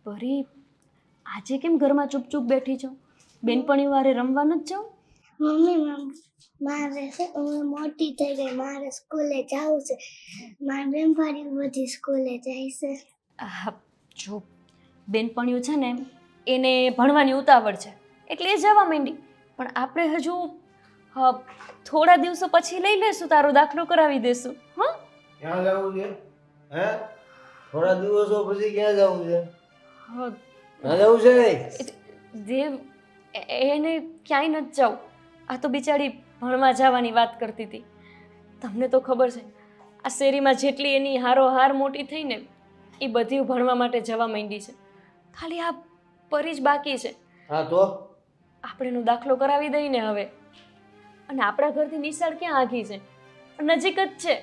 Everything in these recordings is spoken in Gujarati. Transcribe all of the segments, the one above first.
પરી આજે કેમ ઘરમાં ચૂપ બેઠી છો? બેનપણી વારે રમવા નથી જાવ? મમ્મી મારે છે હું મોટી થઈ ગઈ, મારે સ્કૂલે જવું છે. મારી બેનપણીઓ બધી સ્કૂલે જાય છે. હા, જો બેનપણીઓ છે ને એને ભણવાની ઉતાવળ છે એટલે એ જવા માંડી. પણ આપણે હજુ થોડા દિવસો પછી લઈ લેશું, તારો દાખલો કરાવી દેશું. હા, ક્યાં જવું છે? હે, થોડા દિવસો પછી ક્યાં જવું છે? હા, ક્યાં જવું છે? દેવ એને ક્યાંય નથી જવું. આ તો બિચારી ભણવા જવાની વાત કરતી હતી. તમને તો ખબર છે આ શેરીમાં જેટલી એની હારોહાર મોટી થઈ ને એ બધી ભણવા માટે જવા માંડી છે. ખાલી આ પરી જ બાકી છે. હા તો આપણે એનો દાખલો કરાવી દઈએ ને હવે. અને આપણા ઘરથી નિશાળ ક્યાં આઘી છે? નજીક જ છે.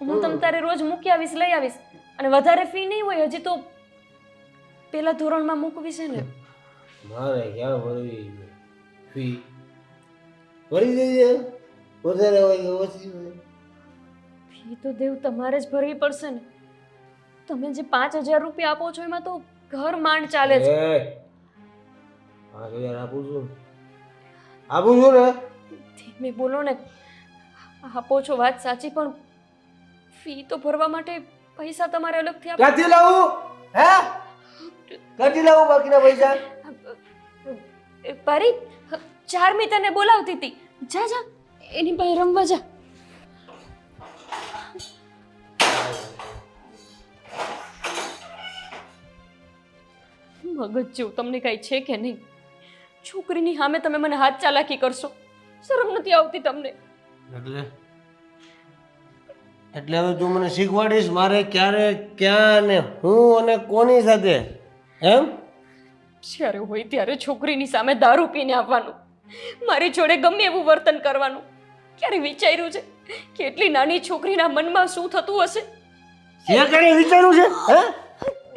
હું તમ તારે રોજ મૂકી આવીશ, લઈ આવીશ. અને વધારે ફી નહીં હોય. હજી તો પેલા ધોરણમાં મૂકવી છે ને. મારે ક્યાં ભરવી ફી? ભરી દેજે, વધારે હોય કે ઓછી હોય. ફી તો દેવ તમારે જ ભરવી પડશે ને. તમે જે 5,000 રૂપિયા આપો છો એમાં તો ઘર માંડ ચાલે છે. 5,000 આપું છું ને. ધીમે બોલો ને. આપો છો વાત સાચી, પણ ફી તો ભરવા માટે પૈસા તમારે અલગથી આપવા. ક્યાંથી લાવું? હે, ક્યાંથી લાવું બાકીના પૈસા? પરી, ચારમી તને બોલાવતી હતી. જા જા એની પાસે રમવા જા. મગજ જેવું તમને કાંઈ છે કે નહીં? છોકરીની સામે તમે મને હાથ ચાલાકી કરશો. શરમ નથી આવતી તમને? એટલે હવે તું મને શીખવાડીશ મારે ક્યારે, ક્યાં ને હું અને કોની સાથે? એમ જ્યારે હોય ત્યારે છોકરીની સામે દારૂ પીને આવવાનું, મારી જોડે ગમે એવું વર્તન કરવાનું. ક્યારે વિચાર્યું છે કે એટલી નાની છોકરીના મનમાં શું થતું હશે? ક્યાં કરી વિચાર્યું છે? હે,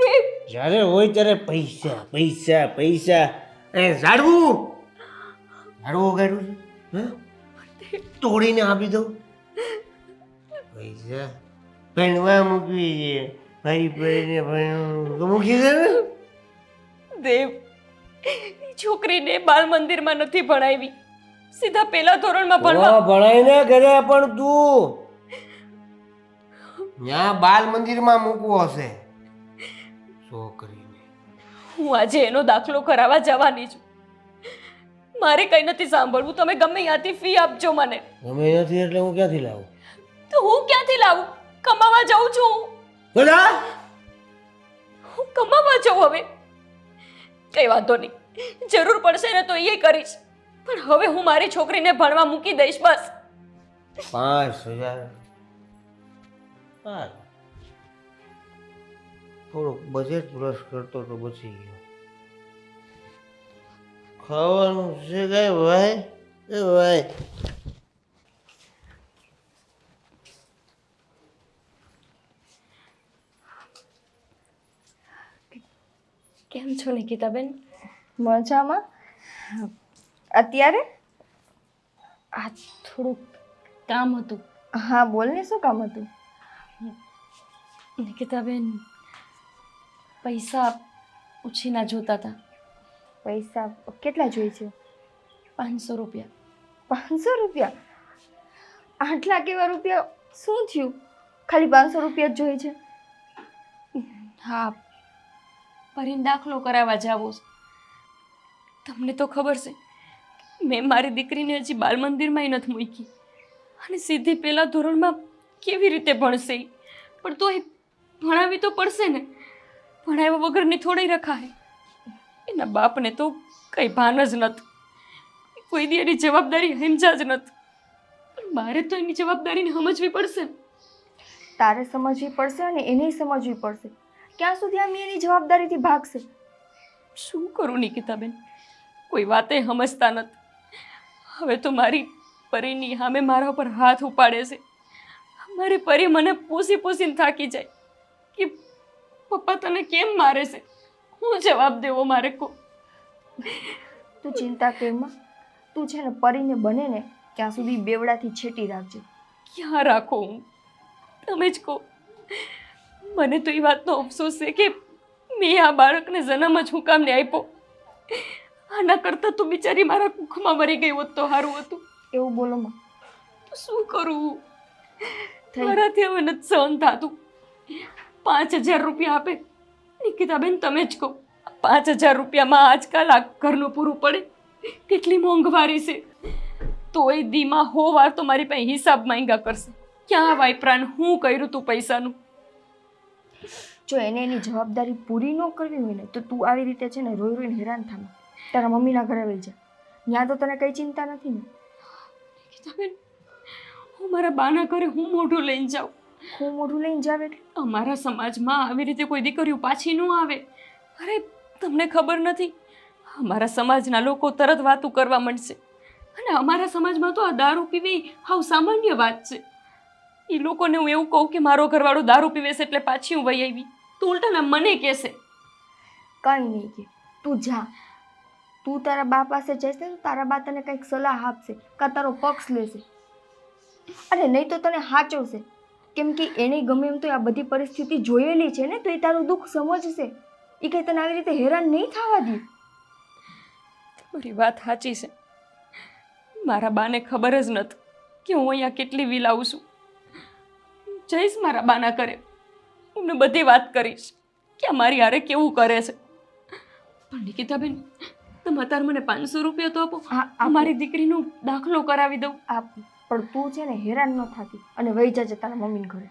દેવ, જ્યારે હોય ત્યારે પૈસા પૈસા પૈસા. એ ઝાડવું કાઢ્યું છે? હે, તોડીને આપી દઉં. પૈસા ભણવા મૂકવી છે, ભાઈ ભાઈને ભણવું તો મૂકી દે ને. દેવ, છોકરીને બાલ મંદિરમાં નથી ભણાવી, સીધા પેલા ધોરણમાં ભણવા. ભણાઈને ઘરે પણ તું ત્યાં બાલ મંદિરમાં મૂકવો હશે છોકરીને. હું આજે એનો દાખલો કરાવવા જવાની છું. મારે કઈ નથી સાંભળવું. તમે ગમે ત્યાંથી ફી આપજો મને. ગમે નથી એટલે હું ક્યાંથી લાવું? તો હું ક્યાંથી લાવું? કમાવા જાઉં છું હું. બધા હું કમાવા જાઉં હવે. કઈ વાંધો નહીં, જરૂર પડશે ને તો એ કરીશ. પણ હવે હું મારી છોકરીને ભણવા મૂકી દઈશ બસ. 5,000 થોડુંક બજેટ પ્લસ કરતો તો બચી ગયો. ખાવાનું છે કઈ ભાઈ? એ ભાઈ કેમ છો નિકિતાબેન? મજામાં. અત્યારે? આ થોડુંક કામ હતું. હા બોલ ને, શું કામ હતું? નિકિતાબેન, પૈસા ઉછીના જોતા હતા. પૈસા કેટલા જોઈએ છે? 500 રૂપિયા. 500 રૂપિયા? આટલા કેવા રૂપિયા? શું થયું? ખાલી 500 રૂપિયા જ જોઈએ છે? હા, પરીને દાખલો કરાવવા જાવો છે. તમને તો ખબર છે મેં મારી દીકરીને હજી બાલ મંદિરમાં નથી મૂકી. અને સીધી પેલા ધોરણમાં કેવી રીતે ભણશે? પણ તો એ ભણાવી તો પડશે ને. ભણાવ્યા વગરની થોડી રખાય. એના બાપને તો કંઈ ભાન જ નથી. કોઈ દી એની જવાબદારી સમજા જ નથી. પણ મારે તો એની જવાબદારીને સમજવી પડશે. તારે સમજવી પડશે અને એને સમજવી પડશે. ક્યાં સુધી આમ એની જવાબદારીથી ભાગશે? શું કરું નિકિતાબેન? કોઈ વાતે સમજતા નથી. હવે તો મારી પરીની સામે મારા ઉપર હાથ ઉપાડે છે. મારી પરી મને પૂછીને થાકી જાય કે પપ્પા તને કેમ મારે છે. હું જવાબ દેવો મારે કો? તું ચિંતા કેમાં? તું છે ને પરીને બને ને ત્યાં સુધી બેવડાથી છેટી રાખજે. ક્યાં રાખો હું? તમે જ કહો. મને તો એ વાતનો અફસોસ છે કે મેં આ બાળકને જન્મ જ હું કામને આપ્યો? આના કરતાં તો બિચારી મારા કુખમાં મરી ગઈ હોત તો સારું હતું. એવું બોલો માં. તો શું કરું? થઈ. મારાથી હવે નથી સહન થતું. 5,000 રૂપિયા આપે. નિકિતાબેન તમે જ કહો, 5,000 રૂપિયામાં આજકાલ આ ઘરનું પૂરું પડે? કેટલી મોંઘવારી છે. તોય દીમાં 100 વાર તો મારી પાસે હિસાબ માંગ્યા કરશે. ક્યાં વાપરાને હું કર્યું તું પૈસાનું? જો એને એની જવાબદારી પૂરી ન કરવી હોય ને તો તું આવી રીતે છે ને રોઈ રોઈને હેરાન થામાં. તારા મમ્મીના ઘરે વહી જા. ત્યાં તો તને કઈ ચિંતા નથી ને. નિકિતાબેન, હું મારા બાના ઘરે હું મોઢું લઈને જાઉં? હું મોઢું લઈને જાવ એટલે અમારા સમાજમાં આવી રીતે કોઈ દીકરીઓ પાછી ન આવે. અરે તમને ખબર નથી, અમારા સમાજના લોકો તરત વાતું કરવા માંડશે. અને અમારા સમાજમાં તો આ દારૂ પીવી હાવ સામાન્ય વાત છે. એ લોકોને હું એવું કહું કે મારો ઘરવાળો દારૂ પીવે છે એટલે પાછી હું વહી આવી, તો ઉલટાના મને કહેશે. કંઈ નહીં કે તું જા. તું તારા બા પાસે જઈશ ને તો તારા બા તને કંઈક સલાહ આપશે કાં તારો પક્ષ લેશે. અને નહીં તો તને સાચવશે. કેમ કે એને ગમે એમ તો આ બધી પરિસ્થિતિ જોયેલી છે ને, તો એ તારું દુઃખ સમજશે. એ કંઈ તને આવી રીતે હેરાન નહીં થવા દે. તમારી વાત સાચી છે. મારા બાને ખબર જ નથી કે હું અહીંયા કેટલી વિલાવું છું. જઈશ મારા બાના ઘરે, એમને બધી વાત કરીશ કે આ મારી હારે કેવું કરે છે. પણ નિકિતાબેન, તમે અત્યારે મને 500 રૂપિયા તો આપો. હા, મારી દીકરીનો દાખલો કરાવી દઉં. આ પણ તું છે ને હેરાન ન થતી અને વહી જજે તારા મમ્મીને ઘરે.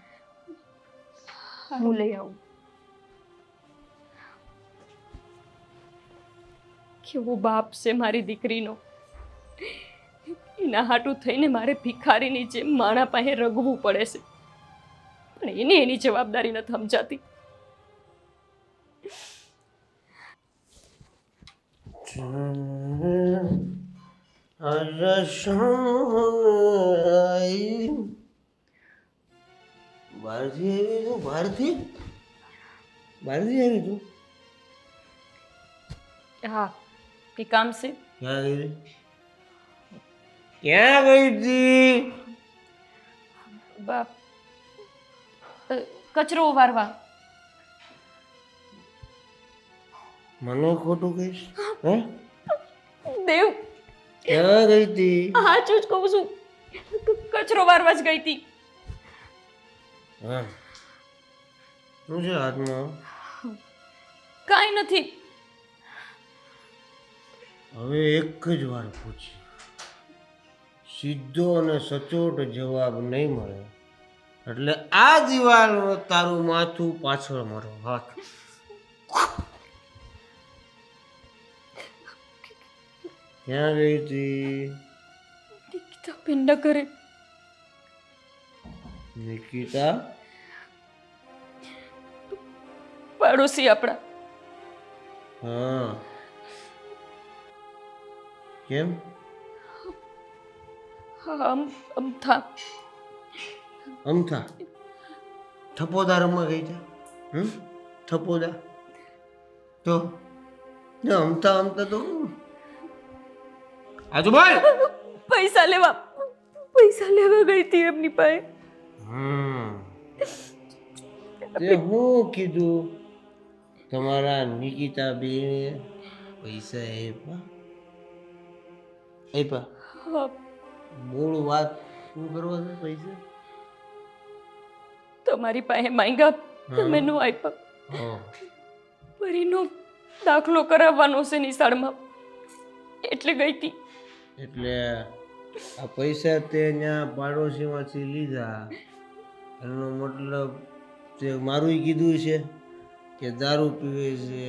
હું લઈ આવું. કેવો બાપ છે મારી દીકરીનો. એના હાટું થઈને મારે ભિખારીની જેમ માણા પાસે રગવું પડે છે. પણ એને એની જવાબદારી નથી સમજાતી. બહારથી આવી તું? હા, એ કામ છે. ક્યાં ગઈ હતી? બાપ, કચરો વારવા. મને ખોટું કહીશ? હે? દેવ, ક્યાં ગઈ હતી? સાચું જ કહું છું. કચરો વારવા જ ગઈ હતી. હા, શું છે હાથમાં? કાંઈ નથી. હવે એક જ વાર પૂછી, સીધો અને સચોટ જવાબ નહીં મળે એટલે આ દિવાલ તારું માથું, પાછળ મારો હાથ. ક્યાં ગઈ હતી? નિકિતાબેન ના ઘરે. નિકિતા? પાડોશી આપણા. હા, કેમ? હા, અમથા. અમથા થપોદા રમવા ગઈ છે? થપોદા તો અમથા અમથા તો આજુ બોલ. પૈસા લેવા ગઈ હતી એમની પાસે. તે હું કીધું તમારા નિકિતા બેને પૈસા આપ્યા? હા, મૂળ વાત શું કરવા છે? પૈસા તમારી પાસે માંગ્યા, તમે નો આપ્યા. પરીનો દાખલો કરાવવાનો છે નિશાળમાં, એટલે ગઈ હતી. એટલે આ પૈસા તે ત્યાં પાડોશીમાંથી લીધા, એનો મતલબ તે મારું કીધું છે કે દારૂ પીવે છે,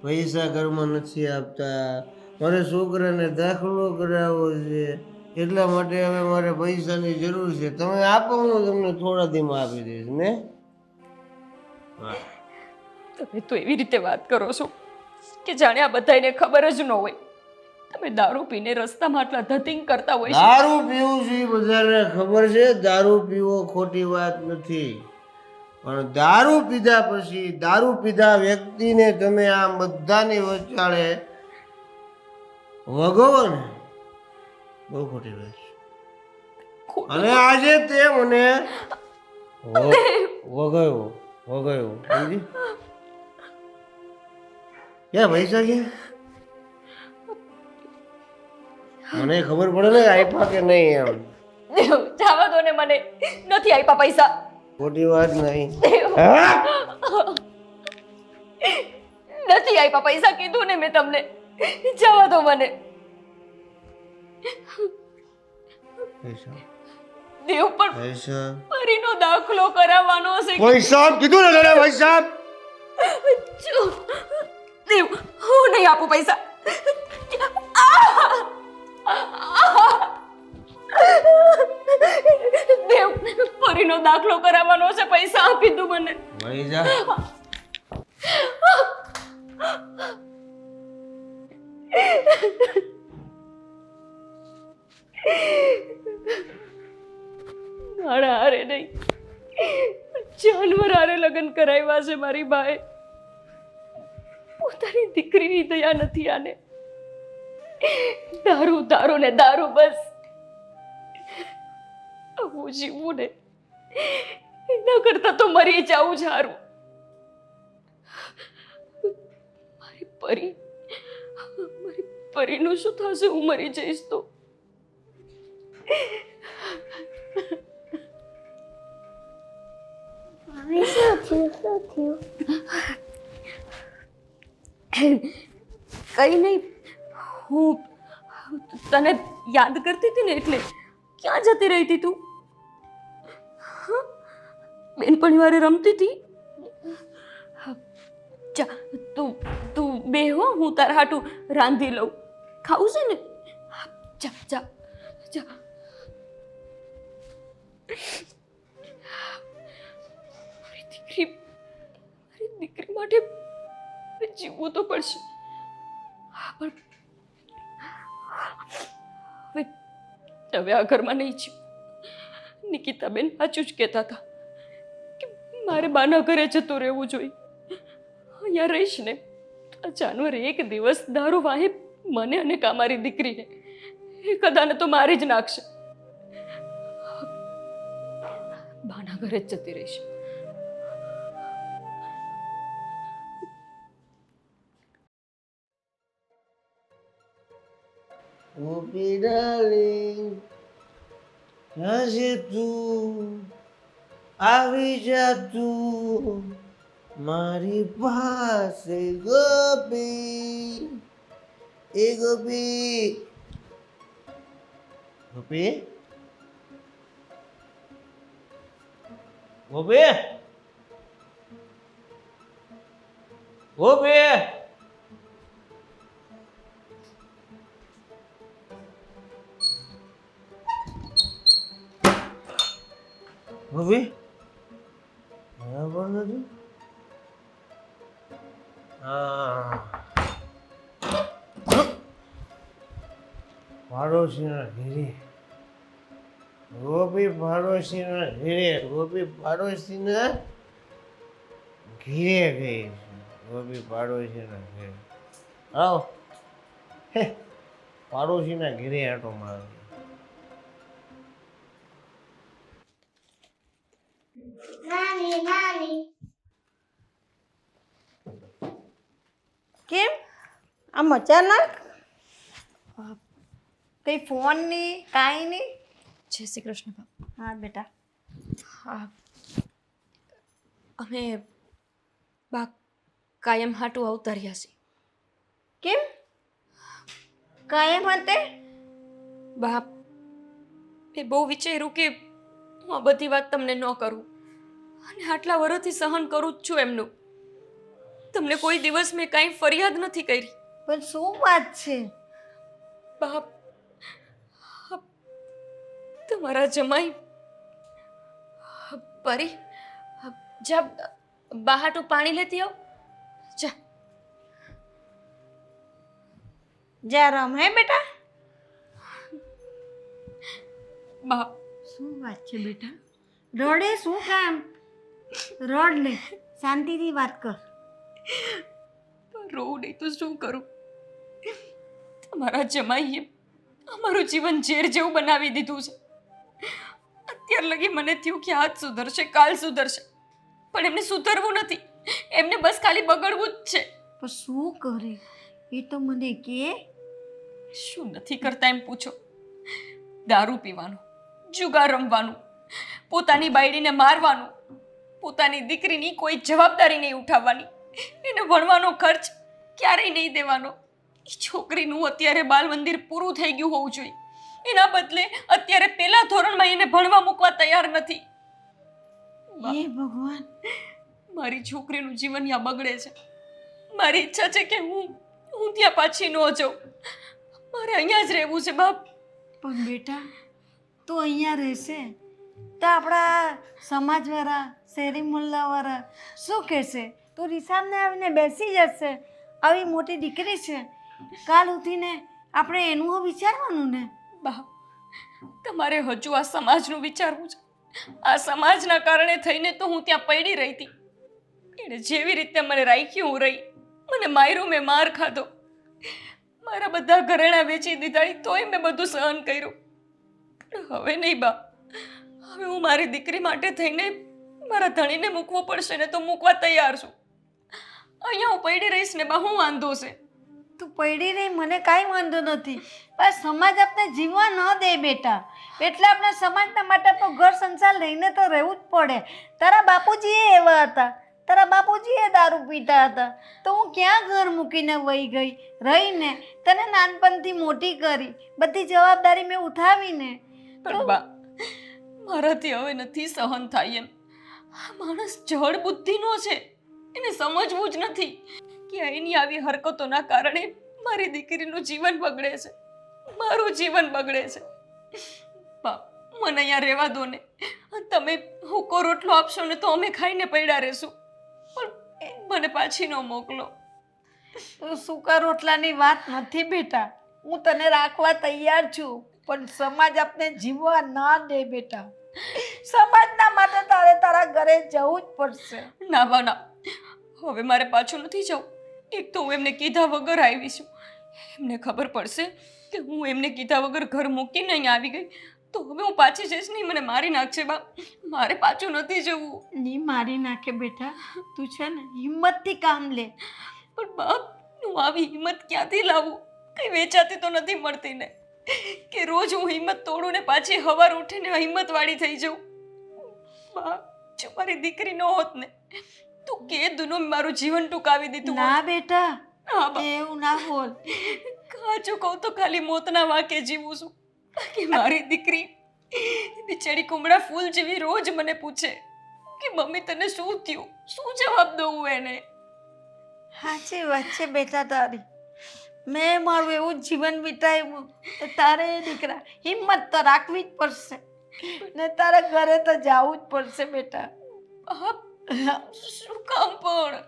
પૈસા ઘરમાં નથી આપતા, મારે છોકરાને દાખલો કરાવવો છે, એટલા માટે હવે મારે પૈસાની જરૂર છે. તમે આપો, હું તમને થોડા દીમાં આપી દઈશ ને. તમે તો એવી રીતે વાત કરો છો કે જાણે આ બધાને ખબર જ ન હોય. તમે દારૂ પીને રસ્તામાં આટલા ધતિંગ કરતા હોય છે. દારૂ પીવું છે એ બધાને ખબર છે. દારૂ પીવો ખોટી વાત નથી, પણ દારૂ પીધા પછી દારૂ પીધા વ્યક્તિને તમે આમ બધાની વચાળે વગો ને, બહુ ખોટી વાત છે. અને આજે તે મને વગાયો સમજી? ક્યાં પૈસા ક્યાં મને ખબર પડે ને આપ્યા કે નહીં એમ દેવ જવા દો ને મને, નથી આપ્યા પૈસા. ખોટી વાત નહીં. દેવ હા? નથી આપ્યા પૈસા, કીધું ને મેં તમને. જવા દો મને. પૈસા દેવ પણ પૈસા પરીનો દાખલો કરાવવાનો છે. પૈસા કીધું ને તને પૈસા. દેવ હું નહીં આપું પૈસા. દેવ પરીનો દાખલો કરાવવાનો છે, પૈસા આપી દો મને. વળી જા. મારા હારે નહીં, જાનવર હારે લગ્ન કરાવ્યા છે મારી બાએ. પોતાની દીકરીની દયા નથી આને. દારૂ દારૂ ને દારૂ, બસ. હું જીવું ને એના કરતા તો મરી જાવું જ હારું. મારી પરીનું શું થશે? હું મરી જઈશ તો. મમ્મી શું થયું? કઈ નહીં, હું તને યાદ કરતી હતી ને એટલે. ક્યાં જતી રહી હતી તું? બેનપણી વારે રમતી હતી. જા તું બે હો, હું તારા હાટું રાંધી લઉં. ખાવું છે ને? જા જા જા. મારી દીકરી માટે જીવવું તો પડશે. પણ હવે આ ઘરમાં નહીં જીવ. નિકિતાબેન સાચું જ કહેતા હતા કે મારે બાના ઘરે જતું રહેવું જોઈએ. અહીંયા રહીશ ને આ જાનવર એક દિવસ દારૂ વાહે મને અને કામારી દીકરીને એ કદાને તો મારી જ નાખશે. બાના ઘરે જ જતી રહીશ. ગોપી ડાર્લિંગ, ક્યાં છે તું? આવી જા તું મારી પાસે. ગોપી, એ ગોપી, ગોપી, ગોપી, ગોપી. ગોપી બરાબર નથી. પાડોશીના ઘેરે ગોપી, પાડોશીના ઘેરે ગોપી, પાડોશીના ઘેરે ગઈ છે. ગોપી પાડોશીના ઘેરે. આવો પાડોશીના ઘેરે આટો મારો. નાની નાની કેમ આમ અચાનક? કઈ ફોન નહીં, કાંઈ નહીં? જય શ્રી કૃષ્ણ બાપ. હા બેટા. હા, અમે બા કાયમ હાટું અવતર્યા છીએ. કેમ કાયમ અંતે? બાપ એ બહુ વિચાર્યું કે હું આ બધી વાત તમને ન કરું, અને આટલા વર્ષથી સહન કરું જ છું એમનું. તમને કોઈ દિવસ મેં કાંઈ ફરિયાદ નથી કરી. પણ શું વાત છે? બાપ તમારા જમાઈ પરી, જા બહાટું પાણી લેતી આવ. જા જા રમ. હે બેટા? બાપ શું વાત છે બેટા? રડે શું કામ? રડ ને, શાંતિથી વાત કર. રોવું નહીં તો શું કરું? તમારા જમાઈએ અમારું જીવન ઝેર જેવું બનાવી દીધું છે. અત્યાર લગી મને થયું કે આજ સુધરશે, કાલ સુધરશે, પણ એમને સુધરવું નથી. એમને બસ ખાલી બગડવું જ છે. પણ શું કરે એ તો મને કે. શું નથી કરતા એમ પૂછો. દારૂ પીવાનું, જુગાર રમવાનું, પોતાની બાયડીને મારવાનું, પોતાની દીકરીની કોઈ જવાબદારી નહીં ઉઠાવવાની, એને ભણવાનો ખર્ચ ક્યારેય નહીં દેવાનો. એ છોકરીનું અત્યારે બાલ મંદિર પૂરું થઈ ગયું હોવું જોઈએ, એના બદલે અત્યારે પહેલા ધોરણમાં એને ભણવા મૂકવા તૈયાર નથી. હે ભગવાન. મારી છોકરીનું જીવન ત્યાં બગડે છે. મારી ઈચ્છા છે કે હું ત્યાં પાછી ન જાઉં. મારે અહીંયા જ રહેવું છે બાપ. પણ બેટા તું અહીંયા રહેશે તો આપણા સમાજવાળા શેરી મુલ્લાવાળા શું કહેશે? તું રિસાબને આવીને બેસી જશે. આવી મોટી દીકરી છે, કાલ ઉઠીને આપણે એનું વિચારવાનું ને. બા, તમારે હજુ આ સમાજનું વિચારવું છે. આ સમાજના કારણે થઈને તો હું ત્યાં પડી રહી હતી. એણે જેવી રીતે મને રાખી હું રહી, મને માર્યું, મેં માર ખાધો, મારા બધા ઘરેણાં વેચી દીધા, તોય મેં બધું સહન કર્યું. પણ હવે નહીં બા, હવે હું મારી દીકરી માટે થઈને મારા ધણીને મૂકવો પડશે ને તો મૂકવા તૈયાર છું. અહીંયા હું પડી રહીશ ને બા, હું વાંધો છે? તું પડી રહી, મને કાંઈ વાંધો નથી, પણ સમાજ આપણે જીવવા ન દે બેટા. એટલે આપણે સમાજના માટે તો ઘર સંસાર લઈને તો રહેવું જ પડે. તારા બાપુજી એવા હતા, તારા બાપુજી એ દારૂ પીતા હતા, તો હું ક્યાં ઘર મૂકીને વહી ગઈ? રહીને તને નાનપણથી મોટી કરી, બધી જવાબદારી મેં ઉઠાવીને. પણ બા, મારાથી હવે નથી સહન થાય એમ. આ માણસ જળ બુદ્ધિનો છે, એને સમજવું જ નથી કે એની આવી હરકતોના કારણે મારી દીકરીનું જીવન બગડે છે, મારું જીવન બગડે છે. બા, મને અહીંયા રહેવા દો ને. તમે હુકો રોટલો આપશો ને તો અમે ખાઈને પડ્યા રહેશું, પણ મને પાછી ન મોકલો. તો સૂકા રોટલાની વાત નથી બેટા. હું તને રાખવા તૈયાર છું, પણ સમાજ આપણે જીવવા ના દે બેટા. સમાજના માટે તારે તારા ઘરે જવું જ પડશે. ના બા ના, હવે મારે પાછું નથી જવું. એક તો હું એમને કીધા વગર આવી છું. એમને ખબર પડશે કે હું એમને કીધા વગર ઘર મૂકીને અહીંયા આવી ગઈ તો હવે હું પાછી જઈશ નહીં, મને મારી નાખશે બા. મારે પાછું નથી જવું. ની મારી નાખે બેટા, તું છે ને હિંમતથી કામ લે. પણ બાપ, હું આવી હિંમત ક્યાંથી લાવું? કઈ વેચાતી તો નથી મળતી ને, કે રોજ હું હિંમત તોડું ને પાછી હવાર ઉઠીને હિંમત વાળી થઈ જાઉં. બા, જો મારી દીકરી ન હોત ને તો કે દુનો મારું જીવન ટૂંકાવી દીધું. ના બેટા, હા બા, એવું ના બોલ. કાચું કહું તો ખાલી મોતના વાકે જીવું છું. કે મારી દીકરી બિચારી કુમળા ફૂલ જેવી રોજ મને પૂછે કે મમ્મી તને શું થયું, શું જવાબ દઉં એને? સાચી વાત છે બેટા તારી. મેં મારું એવું જીવન વિતાવ્યું, તારે દીકરા હિંમત તો રાખવી જ પડશે ને તારે ઘરે તો જવું જ પડશે બેટા. બાપ, શું કામ પણ?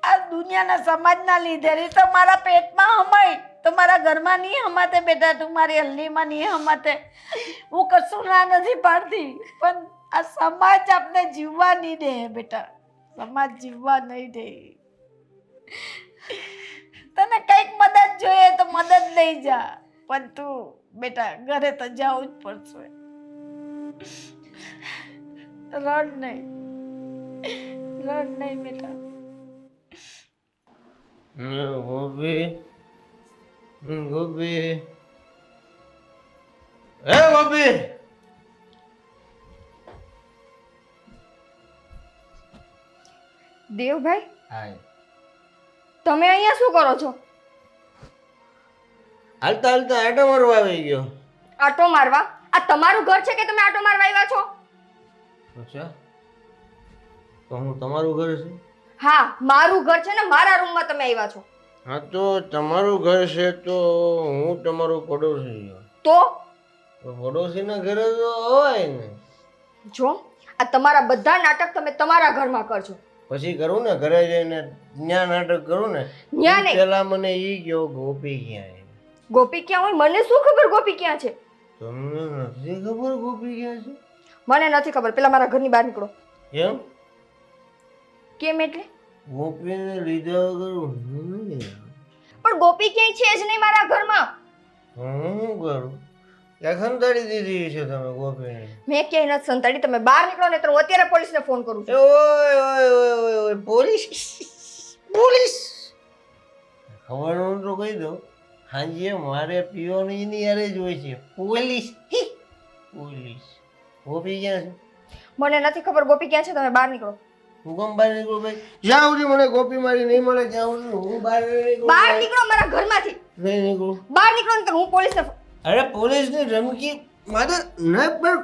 આ દુનિયાના સમાજના લીધે રી તો મારા પેટમાં હમાય તો મારા ઘરમાં નહીં હમાતે બેટા. તું મારી હલ્દીમાં નહીં હમાતે. હું કશું ના નથી પાડતી, પણ આ સમાજ આપણે જીવવા નહીં દે બેટા. સમાજ જીવવા નહીં દે. તને કંઈક મદદ જોઈએ તો મદદ લઈ જા, પણ તું બેટા ઘરે તો જવું જ પડશે. રડ નહીં, રડ નહીં બેટા. ગોપી, ગોપી, હે ગોપી. દેવભાઈ, હાય. તમે અહીંયા શું કરો છો? હાલતા હાલતા આટો મારવા આવી ગયો. આટો મારવા? આ તમારું ઘર છે કે તમે આટો મારવા આવ્યા છો? અચ્છા, તો હું તમારું ઘર છે? હા, મારું ઘર છે ને મારા રૂમમાં તમે આવ્યા છો. હા, તો તમારું ઘર છે તો હું તમારો પડોશી છું. તો પડોશીના ઘરે તો હોય ને. જો આ તમારા બધા નાટક તમે તમારા ઘરમાં કરજો. પછી કરું ને ઘરે જઈને ન્યા નાટક કરું ને. ન્યા નહીં. પેલા મને ઈ કયો ગોપી ક્યાં છે? ગોપી ક્યાં હોય? મને શું ખબર ગોપી ક્યાં છે? તમને નથી ખબર ગોપી ક્યાં છે? મને નથી ખબર. પેલા મારા ઘરની બહાર નીકળો. એમ? કેમ એટલે? ગોપીને લીધા વગર હું નહીં આવું. પણ ગોપી ક્યાંય છે જ નહીં મારા ઘરમાં. હું કરું? ત્યાં ખંતાડી દીધી છે તમે ગોપીને. મેં ક્યાંય નથી સંતાડી. તમે બહાર નીકળો ને તો હું અત્યારે પોલીસને ફોન કરું છું. ઓય ઓય ઓય ઓય ઓય પોલીસ પોલીસ ખબર હું તો કહી દઉં હાંજે મારે પીવાનું એની યારે જ હોય છે પોલીસ પોલીસ ગોપી ક્યાં છે મને નથી ખબર ગોપી ક્યાં છે, તમે બહાર નીકળો. હું કેમ બહાર નીકળું ભાઈ જ્યાં સુધી મને ગોપી મારી નહીં મળે ત્યાં સુધી હું બહાર નહીં નીકળું. બહાર નીકળો મારા ઘરમાંથી. નહીં નીકળું. બહાર નીકળો ને હું પોલીસને અરે પોલીસની ધમકી મારે ન પણ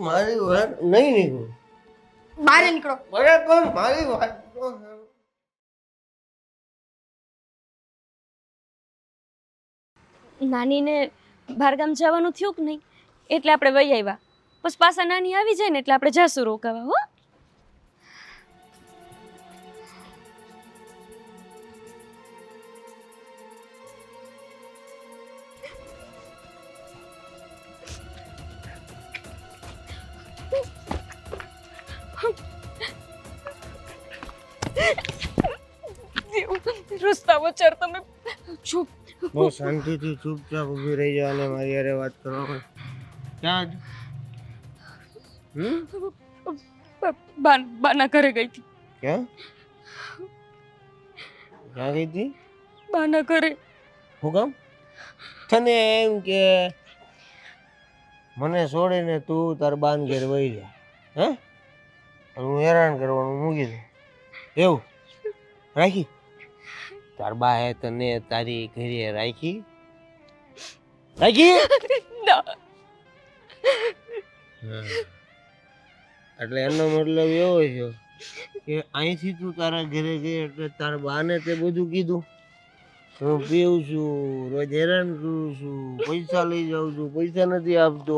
મારી વાત નહીં નીકળું. બહાર નીકળો. અરે પણ મારી વાત તો સાંભળો. નાનીને બહારગામ જવાનું થયું કે નહીં એટલે આપણે વહી આવ્યા. પછી પાછા નાની આવી જાય ને એટલે આપણે જાશું રોકાવા. હો રસ્તાઓ ચર તમે ચૂપ. બહુ શાંતિથી ચૂપચાપ ઊભી રહી જાવ અને મારી હારે વાત કરો. ક્યાં બાના ઘરે ગઈ હતી. ક્યાં ક્યાં ગઈ હતી? બાના ઘરે. હું કામ? તને એમ કે મને છોડીને તું તાર બાન ઘેર વહી જા હે હું હેરાન કરવાનું મૂકી દઉં એવું રાખી તાર બા હે તને તારી ઘરે રાખી ના એટલે એનો મતલબ એવો છે કે અહીંથી તું તારા ઘરે ગઈ એટલે તાર બાને તે બધું કીધું હું પીવું છું રોજ હેરાન કરું છું પૈસા લઈ જાઉં છું પૈસા નથી આપતો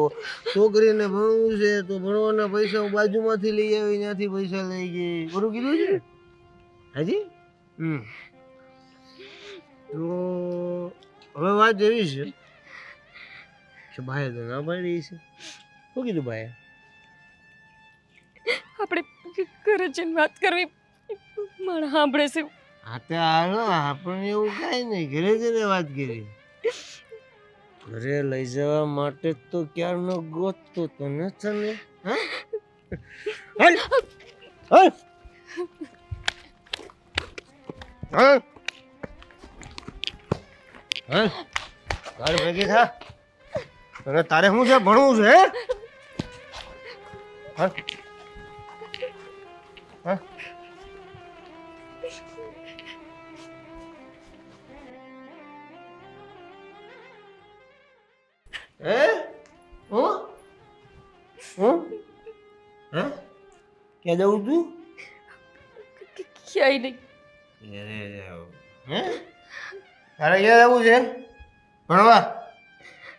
છોકરીને ભણવું છે તો ભણવાના પૈસા હું બાજુમાંથી લઈ આવી ત્યાંથી પૈસા લઈ ગઈ બરું કીધું છે હાજી તો હવે વાત એવી છે કે ભાઈ તો ના પાડી છે શું કીધું ભાઈ આપણે ઘરે જઈને વાત કરવી મારા સાંભળે છે. હા તે હાલો આપણને એવું કાંઈ નહીં ઘરે જઈને વાત કરી ઘરે લઈ જવા માટે તો ક્યારનો ગોતતો તો ન તને હાલ હાલ હાલ હાલ તારે ભેગી થા અને તારે શું છે ભણવું છે હાલ હાલ હે હું હે ક્યાં જવું તું ક્યાંય નહીં. હે તારે ક્યાં જવું છે ભણવા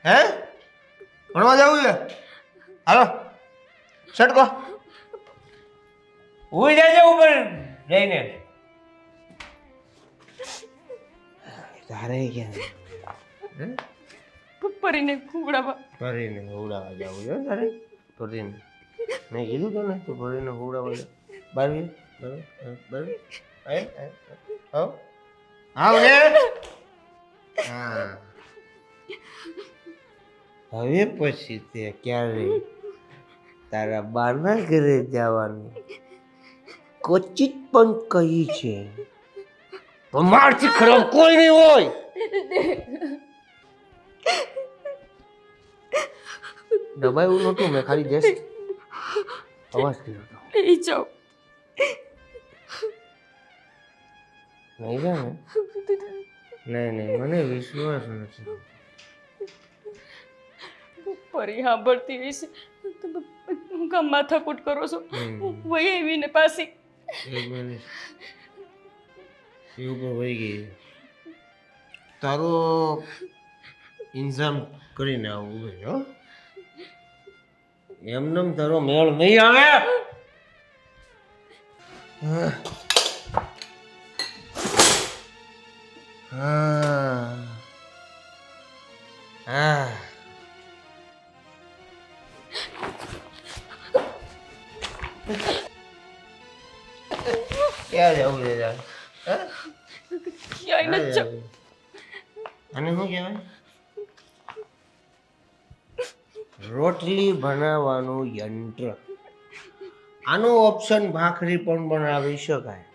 હે ભણવા જવું છે હાલો સટકો ઉઈ જાય ઉપર જઈને તારે ક્યાં હે પરીને ખવડાવવા. ભરીને ઉડાવવા જવું છે તારે ભરીને મેં કીધું તને તો ભરીને ઉડાવવા જાવ બારવી બરાબર આવ રે હા હવે પછી તે ક્યારે તારા બાના ઘરે જવાનું કોચિત પણ કહી છે તો મારથી ખરાબ કોઈ નહીં હોય દબાયું નહોતું મેં ખાલી જસ્ટ અવાજ કર્યો હતો એ જાઓ. નહીં જાણે નહીં મને વિશ્વાસ નથી પરી સાંભળતી હશે તમે હું કામ માથાકૂટ કરો છો. વહી આવીને પાછી એક મિનિટ એ ઉપર વહી ગઈ તારો ઇન્તજામ કરીને આવું હો એમનેમ તારો મેળ નહીં આવે હા હા ક્યાં જવું છે યાર ક્યાંય નથી જાઉં. આને શું કહેવાય રોટલી બનાવવાનું યંત્ર આનું ઓપ્શન ભાખરી પણ બનાવી શકાય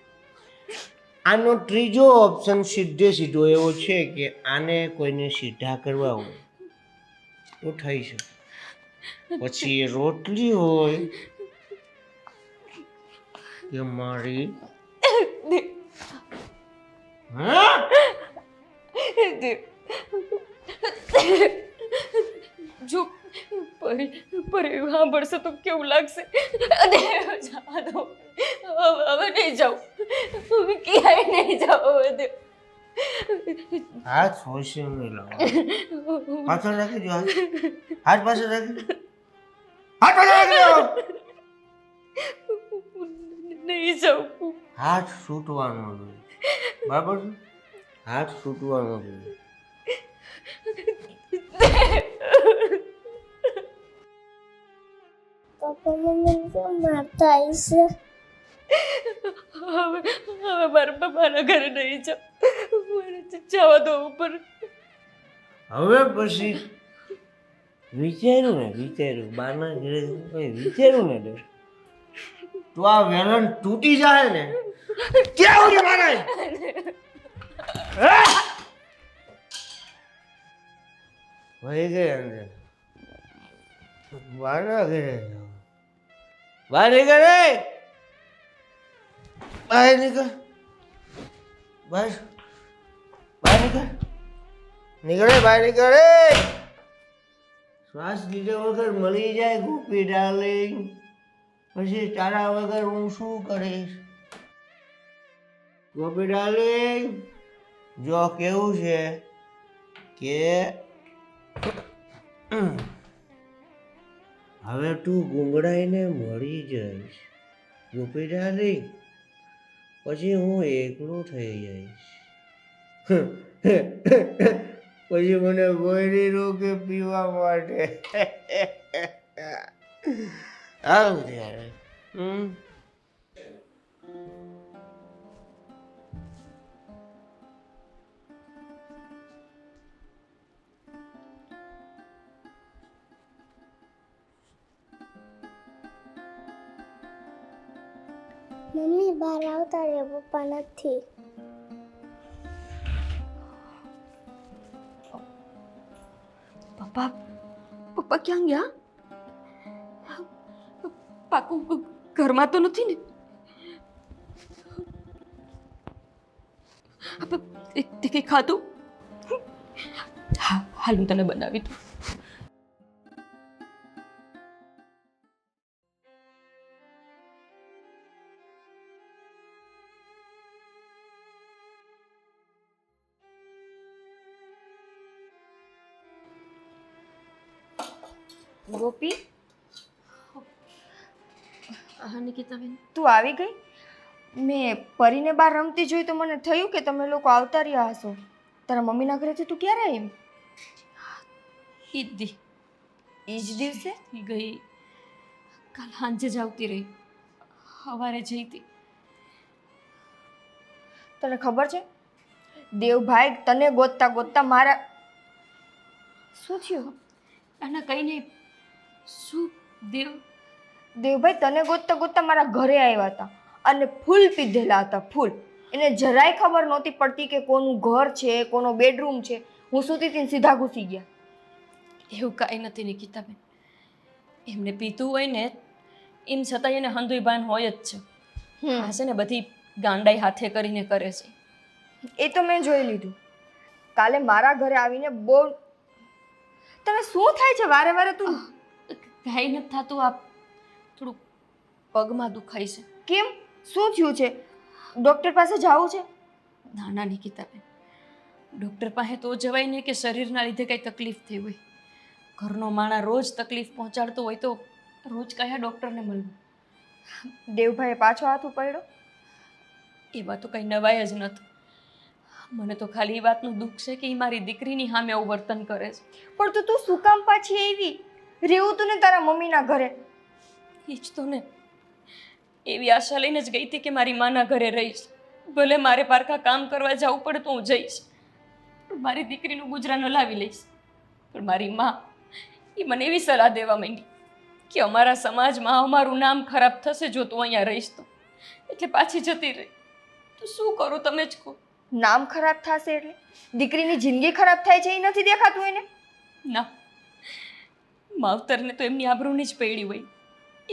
આનો ત્રીજો ઓપ્શન સીધે સીધો એવો છે કે આને કોઈને સીધા કરવા હોય તો થઈ શકે. પછી એ રોટલી હોય કે મારી હા જો પરી સાંભળશે તો કેવું લાગશે? જવા દો, હવે નહીં જાઉં, હવે ક્યાંય નહીં જાઉં. હવે હાથ હોશે નહીં લાવો. પાછળ રાખી દો. હાથ પાછળ રાખી દો. હાથ પાછળ રાખી દો. નહીં જાઉં. હાથ છૂટવાનો જોઈએ, બરાબર છે? હાથ છૂટવાનો જોઈએ. પપ્પા મમ્મી કેમ મારતા હશે? હવે મારા પપ્પાના ઘરે નહીં જાઉં, મને જવા દો ઉપર. હવે પછી વિચાર્યું બાના ઘરે કઈ વિચાર્યું ને તો આ વેલણ તૂટી જાય ને ક્યાં ઉડે મારે વહી ગઈ અંદર બાના ઘરે બહાર નીકળ બહાર નીકળ બહાર બહાર નીકળ નીકળે બહાર નીકળે. શ્વાસ લીધે વગર મળી જાય ગોપી ડાર્લિંગ, પછી તારા વગર હું શું કરીશ? ગોપી ડાર્લિંગ, જો કેવું છે કે હવે તું ગુંગળાઈને મળી જઈશ ગોપી ડાર્લિંગ, પછી હું એકલો થઈ જઈશ. પછી મને કોઈ નહીં રોકે પીવા માટે. આવું ત્યારે મમ્મી બહાર આવતા રે, પપ્પા નથી. પપ્પા ક્યાં ગયા? પાકું ઘરમાં તો નથી ને? તે કંઈ ખાધું? હા, હાલ હું તને બનાવી દઉં. ગોપી, હા નિકિતાબેન, તું આવી ગઈ? મેં પરીને બહાર રમતી જોઈ તો મને થયું કે તમે લોકો આવતા રહ્યા હશો. તારા મમ્મીના ઘરેથી તું ક્યારે આવી? ઈદ દી એ જ દિવસે ગઈ. કાલ સાંજે જ આવતી રહી, સવારે જઈ હતી. તને ખબર છે દેવભાઈ તને ગોતતા ગોતતા મારા શું થયું? આના કંઈ નહીં. શું દેવભાઈ તને ગોતતા ગોતતા મારા ઘરે આવ્યા હતા અને ફૂલ પીધેલા હતા, ફૂલ. એને જરાય ખબર નહોતી પડતી કે કોનું ઘર છે, કોનો બેડરૂમ છે. હું સૂતી હતી ને સીધા ઘૂસી ગયા. એવું કાંઈ નથી નિકિતાબેન, એમને પીતું હોય ને એમ છતાં એને હંધુય ભાન હોય જ છે. આ છે ને બધી ગાંડાઈ હાથે કરીને કરે છે. એ તો મેં જોઈ લીધું. કાલે મારા ઘરે આવીને બહુ તને શું થાય છે વારે વારે? તું કાંઈ નથી થતું, આ થોડુંક પગમાં દુખાય છે. કેમ? શું થયું છે? ડૉક્ટર પાસે જવું છે? ના ના નિકિતાબેન, ડૉક્ટર પાસે તો જવાય ને કે શરીરના લીધે કંઈ તકલીફ થઈ હોય. ઘરનો માણસ રોજ તકલીફ પહોંચાડતો હોય તો રોજ કયા ડૉક્ટરને મળવું? દેવભાઈએ પાછો હાથ ઉપાડ્યો? એમાં તો કંઈ નવાય જ નથી. મને તો ખાલી એ વાતનું દુઃખ છે કે એ મારી દીકરીની સામે આવું વર્તન કરે છે. પણ તું શું કામ પાછી આવી? રહેવું તું ને તારા મમ્મીના ઘરે. એ જ તો ને, એવી આશા લઈને જ ગઈ હતી કે મારી માના ઘરે રહીશ. ભલે મારે પારકા કામ કરવા જવું પડે તો હું જઈશ, પણ મારી દીકરીનું ગુજરાન લાવી લઈશ. પણ મારી મા એ મને એવી સલાહ દેવા માંડી કે અમારા સમાજમાં અમારું નામ ખરાબ થશે જો તું અહીંયા રહીશ તો, એટલે પાછી જતી રહી. તો શું કરું તમે જ કહો. નામ ખરાબ થશે એટલે દીકરીની જિંદગી ખરાબ થાય છે એ નથી દેખાતું એને? ના, માવતરને તો એમની આબરૂની જ પડી હોય.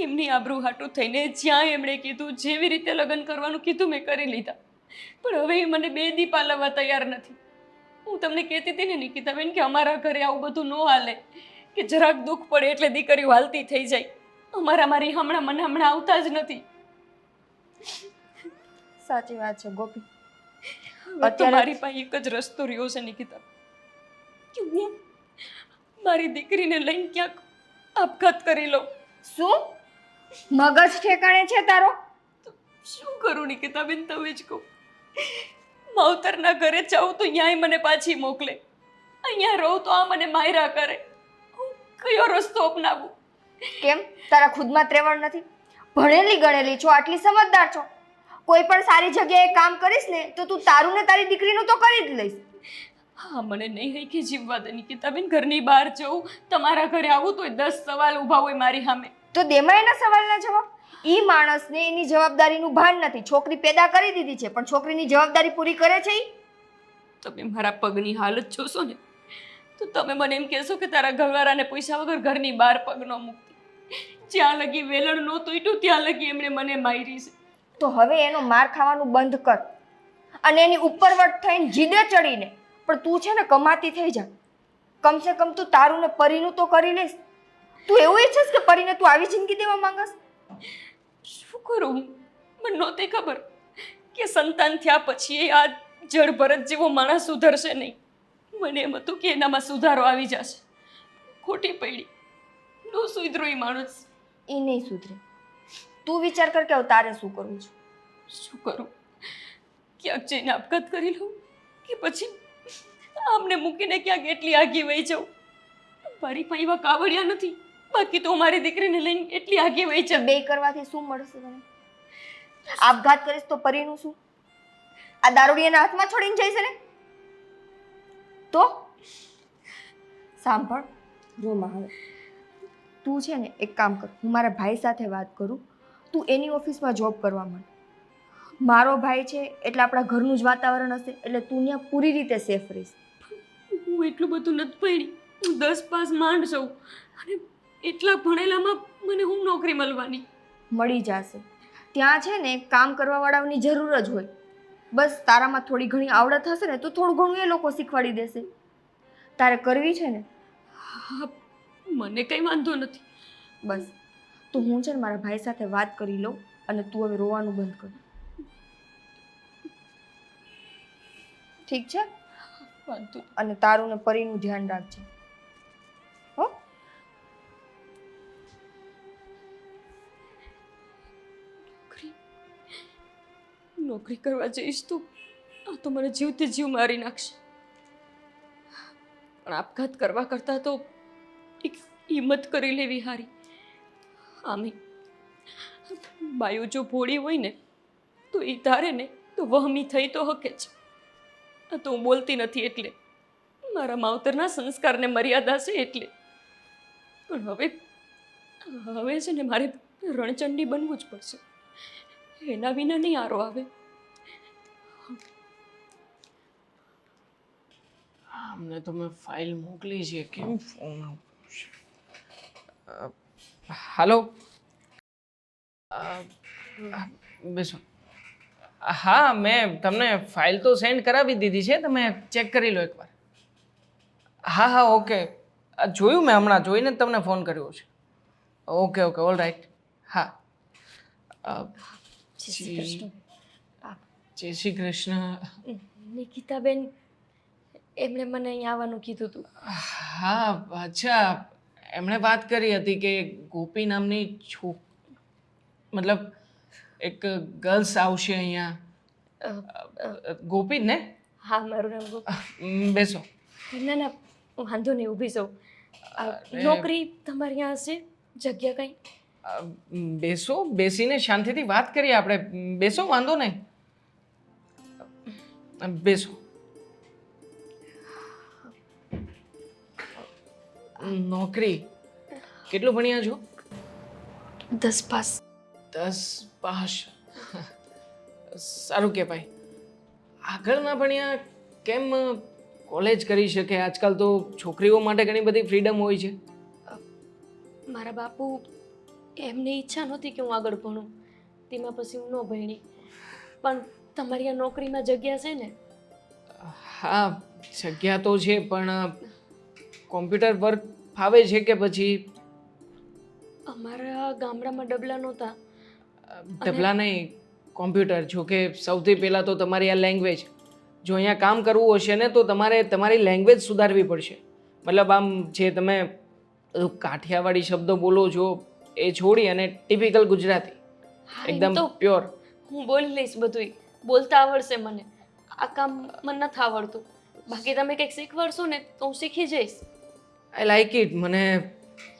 એમની આબરૂ હાટું થઈને જ્યાં એમણે કીધું, જેવી રીતે લગ્ન કરવાનું કીધું મેં કરી લીધા. પણ હવે એ મને 2 દી પાલવવા તૈયાર નથી. હું તમને કહેતી હતી ને નિકિતાબેન કે અમારા ઘરે આવું બધું ન હાલે, કે જરાક દુઃખ પડે એટલે દીકરીઓ હાલતી થઈ જાય. મારી હમણાં આવતા જ નથી. સાચી વાત છે ગોપી. હવે તો મારી પાસે એક જ રસ્તો રહ્યો છે નિકિતા, કે હું મારી દીકરીને લઈને ક્યાંક આપઘાત કરી લઉં. શું મગજ ઠેકાણે છે તારો? શું કરું નિકિતાબેન, તમે જ કહો. માવતરના ઘરે જાઉં તો ત્યાંય મને પાછી મોકલે, અહીંયા રહું તો આ મને માયરા કરે. હું કયો રસ્તો અપનાવું? કેમ તારા ખુદમાં ત્રેવડ નથી? ભણેલી ગણેલી છો, આટલી સમજદાર છો. કોઈ પણ સારી જગ્યાએ કામ કરીશ ને તો તું તારું ને તારી દીકરીનું તો કરી જ લઈશ. હા, મને નહીં રહી કે જીવવા દે નિકિતાબેન. ઘરની બહાર જવું, તમારા ઘરે આવું તોય 10 સવાલ ઊભા હોય મારી સામે. તો દેમાં એના સવાલના જવાબ. ઈ માણસને એની જવાબદારીનું ભાન નથી. છોકરી પેદા કરી દીધી છે પણ છોકરીની જવાબદારી પૂરી કરે છે ઈ? તમે મારા પગની હાલત જોશો ને તો તમે મને એમ કહેશો કે તારા ઘરવાળાને પૈસા વગર ઘરની બહાર પગ ન મૂકતી. જ્યાં લગી વેલણ નો તૂટ્યું ત્યાં લગી એમણે મને મારી છે. તો હવે એનો માર ખાવાનું બંધ કર અને એની ઉપરવટ થઈને જીદે ચડીને પણ તું છે ને કમાતી થઈ જા. કમસે કમ તું તારું ને પરીનું તો કરી લઈશ. તું એવું ઈચ્છીશ કે પરીને તું આવી જિંદગી દેવા માંગસ? શું કરું હું? મને નહોતી ખબર કે સંતાન થયા પછી એ આ જળ ભરત જેવો માણસ સુધરશે નહીં. મને એમ હતું કે એનામાં સુધારો આવી જશે. ખોટી પડી. નો સુધરો એ માણસ. એ નહીં સુધરે. તું વિચાર કર કે હવે તારે શું કરવું છે. શું કરું? ક્યાંક જઈને આપઘાત કરી લઉં કે પછી આમને મૂકીને ક્યાંક એટલી આગી વહી જાઉં? મારી પાસે એવા કાવડિયા નથી. બાકી તો મારી દીકરીને લઈને એટલી આગી વહી છે. બે કરવાથી શું મળશે તને? આપઘાત કરીશ તો પરીનું શું? આ દારૂડિયાના હાથમાં છોડીને જઈશ ને? તો સાંભળ રોમા, હવે તું છે ને એક કામ કર, હું મારા ભાઈ સાથે વાત કરું, તું એની ઓફિસમાં જોબ કરવા માંડ. મારો ભાઈ છે એટલે આપણા ઘરનું જ વાતાવરણ હશે એટલે તું ત્યાં પૂરી રીતે સેફ રહીશ. હું એટલું બધું નથી પડી. હું 10 પાસ માંડ છું અને એટલા ભણેલામાં મને હું નોકરી મળવાની? મળી જશે. ત્યાં છે ને કામ કરવાવાળાની જરૂર જ હોય. બસ તારામાં થોડી ઘણી આવડત હશે ને તો થોડું ઘણું એ લોકો શીખવાડી દેશે. તારે કરવી છે ને? હા, મને કંઈ વાંધો નથી. બસ તો હું છે ને મારા ભાઈ સાથે વાત કરી લઉં અને તું હવે રોવાનું બંધ કર. ઠીક છે? વાંધો અને તારું ને પરીનું ધ્યાન રાખજે. હો? નોકરી કરવા જઈશ તો આ તો મને જીવતે જીવ મારી નાખશે. પણ આપઘાત કરવા કરતાં તો એક હિંમત કરી લેવી હારી. આમે બાયો જો ભોળી હોય ને તો એ ધારે ને તો વહમી થઈ તો હકે જ. આ તો હું બોલતી નથી એટલે, મારા માવતરના સંસ્કારને મર્યાદા છે એટલે. પણ હવે છે ને મારે રણચંડી બનવું જ પડશે. એના વિના નહીં આરો આવે. અમને તો મેં ફાઇલ મોકલી છે, કેમ ફોન હાલો બેસો. હા, મેં તમને ફાઇલ તો સેન્ડ કરાવી દીધી છે, તમે ચેક કરી લો એકવાર. હા હા ઓકે, જોયું મેં હમણાં જોઈને જ તમને ફોન કર્યો છે. Okay okay all right. હા જય શ્રી કૃષ્ણ. નિકિતાબેન એમણે મને અહીં આવવાનું કીધું હતું. હા અચ્છા, એમણે વાત કરી હતી કે ગોપી નામની મતલબ એક ગર્લ્સ આવશે અહીંયા. ગોપી જ ને? હા, મારું નામ ગોપી. બેસો. ના ના, વાંધો નહીં, ઊભી જાઉં. નોકરી તમારી ત્યાં હશે? જગ્યા કંઈ? બેસો, બેસીને શાંતિથી વાત કરીએ આપણે. બેસો, વાંધો નહીં, બેસો. નોકરી કેટલું ભણ્યા છો? 10 પાસ. 10 પાસ, સારું કે ભાઈ. આગળ ના ભણ્યા કેમ કોલેજ કરી શકે? આજકાલ તો છોકરીઓ માટે ઘણી બધી ફ્રીડમ હોય છે. મારા બાપુ એમની ઈચ્છા નહોતી કે હું આગળ ભણું, તેમાં પછી હું ન ભણી. પણ તમારી આ નોકરીમાં જગ્યા છે ને? હા, જગ્યા તો છે, પણ કોમ્પ્યુટર વર્ક ફાવે છે કે પછી? અમારા ગામડામાં ડબલા નહોતા. ડબલા નહીં, કોમ્પ્યુટર. જો કે સૌથી પહેલાં તો તમારી આ લેંગ્વેજ, જો અહીંયા કામ કરવું હશે ને તો તમારે તમારી લેંગ્વેજ સુધારવી પડશે. મતલબ આમ જે તમે કાઠિયાવાડી શબ્દો બોલો છો એ છોડી અને ટિપિકલ ગુજરાતી, હા, એમ એકદમ તો પ્યોર. હું બોલી લઈશ બધુંય, બોલતા આવડશે મને. આ કામ મને નથી આવડતું. બાકી તમે કંઈક શીખવાડશો ને તો હું શીખી જઈશ. I like it. મને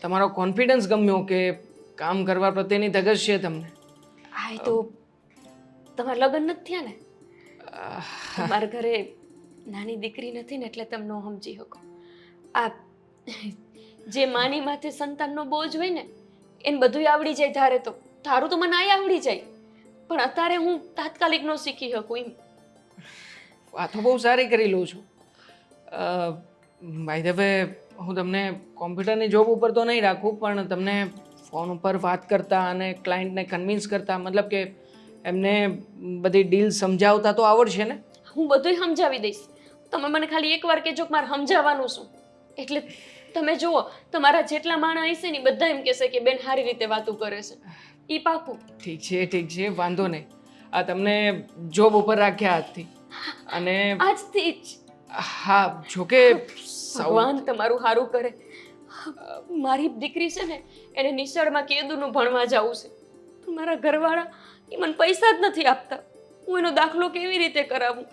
તમારો કોન્ફિડન્સ ગમ્યો કે કામ કરવા પ્રત્યેની ધગશ છે તમને. હા, એ તો તમારા લગ્ન નથી થયા ને? તમારા ઘરે નાની દીકરી નથી ને એટલે તમે ન સમજી શકો. આ જે માની માથે સંતાનનો બોજ હોય ને એને બધુંય આવડી જાય ધારે તો. તારું તો મને આય આવડી જાય, પણ અત્યારે હું તાત્કાલિક ન શીખી શકું એમ. વાતો બહુ સારી કરી લઉં છું. બાય ધ વે, હું તમને કોમ્પ્યુટરની જોબ ઉપર તો નહીં રાખું, પણ તમને ફોન ઉપર વાત કરતા અને ક્લાયન્ટને કન્વિન્સ કરતા, મતલબ કે એમને બધી ડીલ સમજાવતા તો આવડશે ને? હું બધુંય સમજાવી દઈશ. તમે મને ખાલી એકવાર કહેજો કે મારે સમજાવવાનું શું. એટલે તમે જુઓ, તમારા જેટલા માણસ હશે ને બધા એમ કહેશે કે બેન સારી રીતે વાતો કરે છે. ઈ પાકું. ઠીક છે, વાંધો નહીં. આ તમને જોબ ઉપર રાખ્યા આજથી. અને આજથી જ. હા, જોકે ભગવાન તમારું સારું કરે. મારી દીકરી છે ને એને નિશાળમાં કેદુનું ભણવા જવું છે, પણ મારા ઘરવાળા એ મને પૈસા જ નથી આપતા. હું એનો દાખલો કેવી રીતે કરાવું?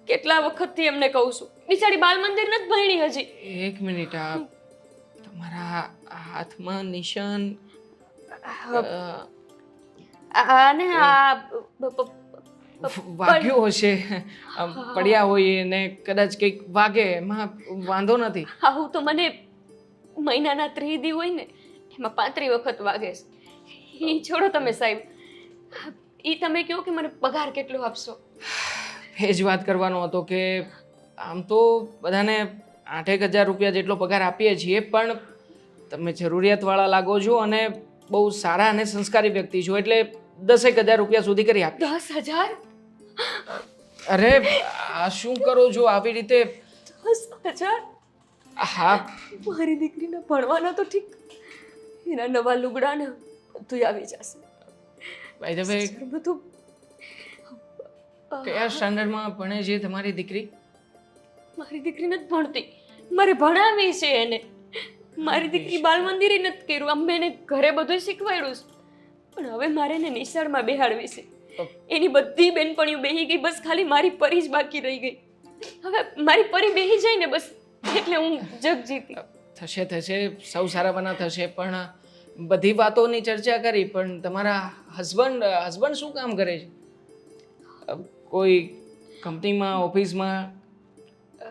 કેટલા વખતથી એમને કહું છું. બિચારી બાલ મંદિર નથી ભણી હજી. એક મિનિટ, આ તમારા હાથમાં નિશાન અને આ વાગ્યું હશે, પડ્યા હોય ને કદાચ કંઈક વાગે, એમાં વાંધો નથી. આવું તો મને મહિનાના 3 દી હોય ને એમાં 35 વખત વાગે છે. એ છોડો તમે સાહેબ, એ તમે કહો કે મને પગાર કેટલો આપશો? એ જ વાત કરવાનો હતો કે આમ તો બધાને 8,000 રૂપિયા જેટલો પગાર આપીએ છીએ, પણ તમે જરૂરિયાતવાળા લાગો છો અને બહુ સારા અને સંસ્કારી વ્યક્તિ છો, એટલે 10,000 રૂપિયા સુધી કરી આપી. 10,000? અરે આ શું કરો છો આવી રીતે? 10,000? હા, મારી દીકરીને ભણવાના તો ઠીક, એના નવા લુગડા ને બધું આવી જશે. બાય ધ વે, બધું કયા સ્ટાન્ડર્ડમાં ભણે છે તમારી દીકરી? મારી દીકરી નથી ભણતી, મારે ભણાવી છે એને. મારી દીકરી બાલ મંદિરે નથી કર્યું, આમ મેં એને ઘરે બધું શીખવાડ્યું છે, પણ હવે મારે એને નિશાળમાં બેહાડવી છે. એની બધી બેનપણીઓ બેહી ગઈ, બસ ખાલી મારી પરી જ બાકી રહી ગઈ. હવે મારી પરી બેહી જાય ને બસ એટલે હું જગ જીતી. થશે, સૌ સારાવાના થશે. પણ બધી વાતોની ચર્ચા કરી, પણ તમારા હસબન્ડ શું કામ કરે છે? કોઈ કંપનીમાં, ઓફિસમાં,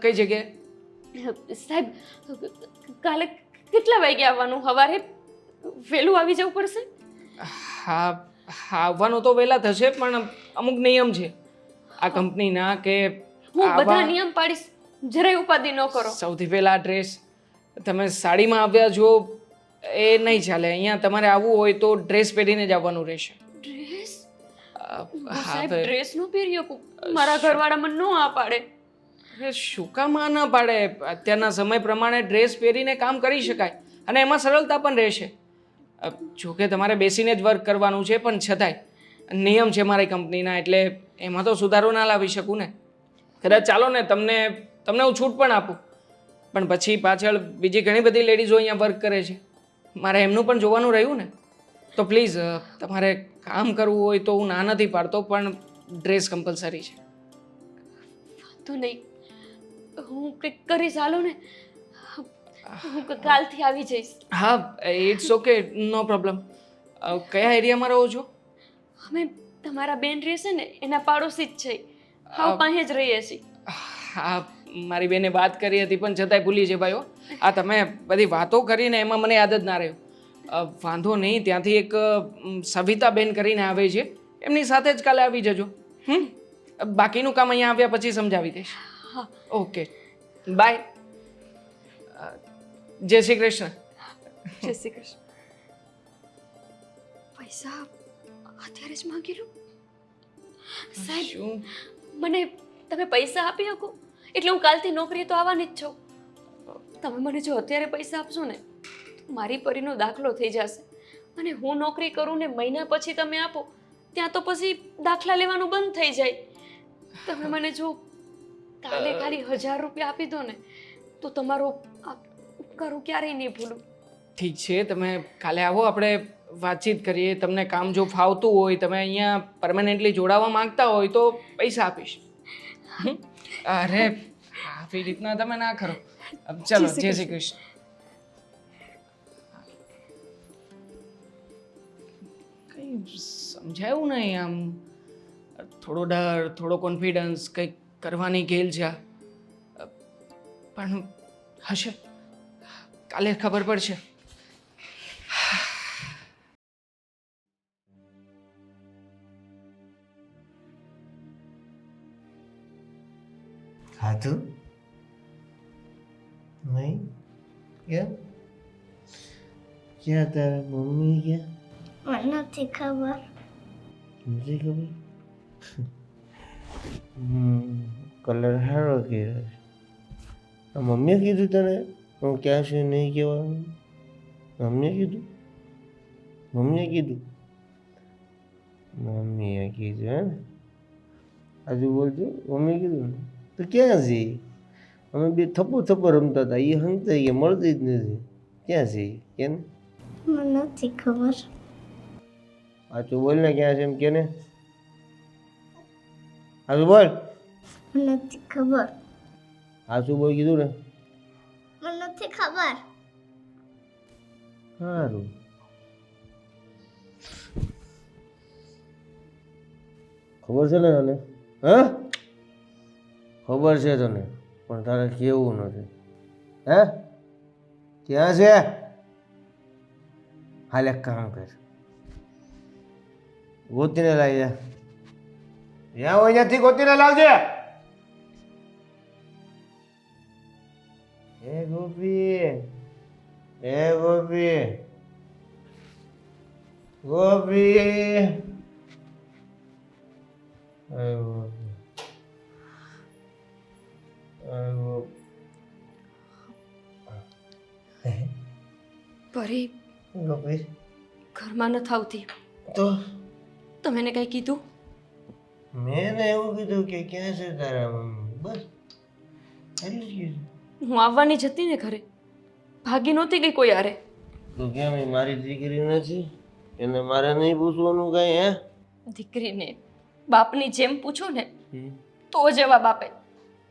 કઈ જગ્યાએ? સાહેબ, કાલે કેટલા વાગે આવવાનું? સવારે વહેલું આવી જવું પડશે? હા, આવવાનું તો વહેલા થશે, પણ અમુક નિયમ છે આ કંપનીના કે હું બધા નિયમ પાડીશ, જરાય ઉપાધિ ન કરો. સૌથી પહેલા ડ્રેસ, તમે સાડીમાં આવ્યા છો એ નહીં ચાલે. અહીંયા તમારે આવવું હોય તો ડ્રેસ પહેરીને જ આવવાનું રહેશે. ડ્રેસ? હા, સાહેબ, ડ્રેસ નો પહેરી શકું? મારા ઘરવાળા મને ન આ પાડે. અરે શું કામ આ ના પાડે? અત્યારના સમય પ્રમાણે ડ્રેસ પહેરીને કામ કરી શકાય અને એમાં સરળતા પણ રહેશે. જોકે તમારે બેસીને જ વર્ક કરવાનું છે, પણ છતાંય નિયમ છે મારી કંપનીના, એટલે એમાં તો સુધારો ના લાવી શકું ને. કદાચ ચાલો ને તમને હું છૂટ પણ આપું, પણ પછી પાછળ બીજી ઘણી બધી લેડીઝો અહીંયા વર્ક કરે છે, મારે એમનું પણ જોવાનું રહ્યું ને. તો પ્લીઝ તમારે કામ કરવું હોય તો હું ના નથી પાડતો, પણ ડ્રેસ કમ્પલસરી છે. તો નહીં, હું કંઈક કરીશ, હાલો ને. હું કાલથી આવી જઈશ. હા, ઇટ્સ ઓકે, નો પ્રોબ્લેમ. કયા એરિયામાં રહો છો? અમે તમારા બેન રહેશે ને એના પાડોશી જ છે, હાવ પાસે જ રહીએ છીએ. હા, મારી બેને વાત કરી હતી, પણ છતાંય ભૂલી છે ભાઈઓ. આ તમે બધી વાતો કરીને એમાં મને યાદ જ ના રહ્યો. વાંધો નહીં, ત્યાંથી એક સવિતા બેન કરીને આવે છે, એમની સાથે જ કાલે આવી જજો. બાકીનું કામ અહીંયા આવ્યા પછી સમજાવી દઈશ. હા. Okay bye. જય શ્રી કૃષ્ણ. જય શ્રી કૃષ્ણ. પૈસા અત્યારે જ માંગી લો સાહેબ. શું મને તમે પૈસા આપી શકો એટલે હું કાલથી નોકરીએ તો આવવાની જ છું. તમે મને જો અત્યારે પૈસા આપશો ને તો મારી પરીનો દાખલો થઈ જશે અને હું નોકરી કરું ને મહિના પછી તમે આપો ત્યાં તો પછી દાખલા લેવાનું બંધ થઈ જાય. તમે મને જો કાલે ખાલી 1000 રૂપિયા આપી દો ને તો તમારો આ ઉપકાર હું ક્યારેય નહીં ભૂલું. ઠીક છે, તમે કાલે આવો, આપણે વાતચીત કરીએ. તમને કામ જો ફાવતું હોય, તમે અહીંયા પરમેનન્ટલી જોડાવા માંગતા હોય તો પૈસા આપીશ. અરે આવી રીતના તમે ના કરો. ચલો જય શ્રી કૃષ્ણ. કંઈ સમજાયું નહીં. આમ થોડો ડર, થોડો કોન્ફિડન્સ, કંઈક કરવાની ખેલ છે, પણ હશે, કાલે ખબર પડશે. ખાધું નહીં? કેમ? ક્યાં તારા મમ્મી ગયા? મને નથી ખબર. નથી ખબર? કલર સારો કર્યો છે. મમ્મીએ કીધું તને હું ક્યાં છું નહીં કહેવાનું? મમ્મીએ કીધું? મમ્મીએ કીધું? મમ્મીએ કીધું હે ને? આજુ બોલજો મમ્મીએ કીધું ને તો ક્યાં છે? અમે બે થપ્પો થપ્પો રમતા હતા, એ હંગતા કે મળતી જ નથી. ક્યાં છે કે ને? મને નથી ખબર. પાછું બોલ ને ક્યાં છે એમ કે ને. આજુ બોલ. મને નથી ખબર. આજુ બોલ કીધું ને. મને નથી ખબર. સારું. ખબર છે ને તને? હા ખબર છે તને, પણ તારે કેવું નથી. હે ક્યાં છે? હાલ એક કામ કર, ગોતીને લાવી જા. જ્યાં હોય ત્યાંથી ગોતીને લાવજે. હે ગોપી, હે ગોપી, ગોપી. આવ્યો આવ્યો. પરી ગોપી ઘરમાં નથી આવતી. તો તમે એને કંઈ કીધું? મેં ને એવું કીધું કે ક્યાં છે તારા મમ્મી, બસ એટલું જ કીધું. હું આવવાની જ હતી ને ઘરે, ભાગી નહોતી ગઈ કોઈ હારે. તું કેમ એ મારી દીકરી નથી? એને મારે નહીં પૂછવાનું કઈ? હે દીકરીને બાપની જેમ પૂછો ને તો જવાબ આપે,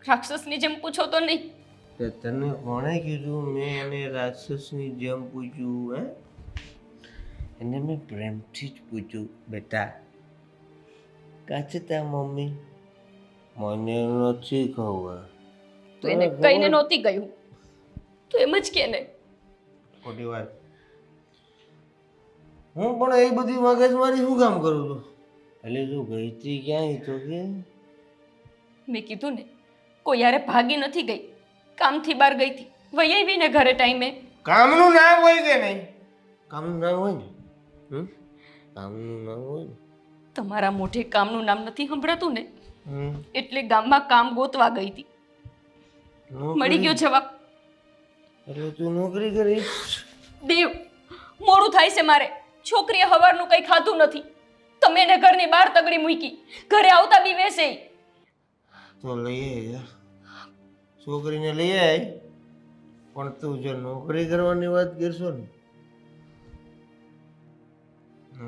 રાક્ષસની જેમ પૂછો તો નહીં. તે તને કોણે કીધું મેં એને રાક્ષસની જેમ પૂછ્યું? હે એને મેં પ્રેમથી જ પૂછ્યું, બેટા કાં છે તાર મમ્મી? મને નથી ખબર. તો એને કહીને નહોતી ગયું તો એમ જ કે ને. ખોટી વાત. હું પણ એ બધી મગજમારી શું કામ કરું છું? એટલે તું ગઈ હતી ક્યાંય તો કે? મેં કીધું ને કોઈ યારે ભાગી નથી ગઈ, કામથી બહાર ગઈ હતી, વહી આવી ને ઘરે ટાઈમે. કામનું નામ હોય કે નહીં? કામનું નામ હોય ને? કામનું નામ હોય ને? તમારા મોઢે કામનું નામ નથી સંભળાતું ને, હમ. એટલે ગામમાં કામ ગોતવા ગઈ હતી. મળી ગયો જવાબ. એટલે તું નોકરી કરી? દેવ મોડું થાય છે મારે, છોકરીએ હવારનું કંઈ ખાધું નથી, તમે એને ઘરની બહાર તગડી મૂકી, ઘરે આવતા બી વેસે. તો લઈ આય, છોકરીને લઈ આય, પણ તું જો નોકરી કરવાની વાત કરશો ને,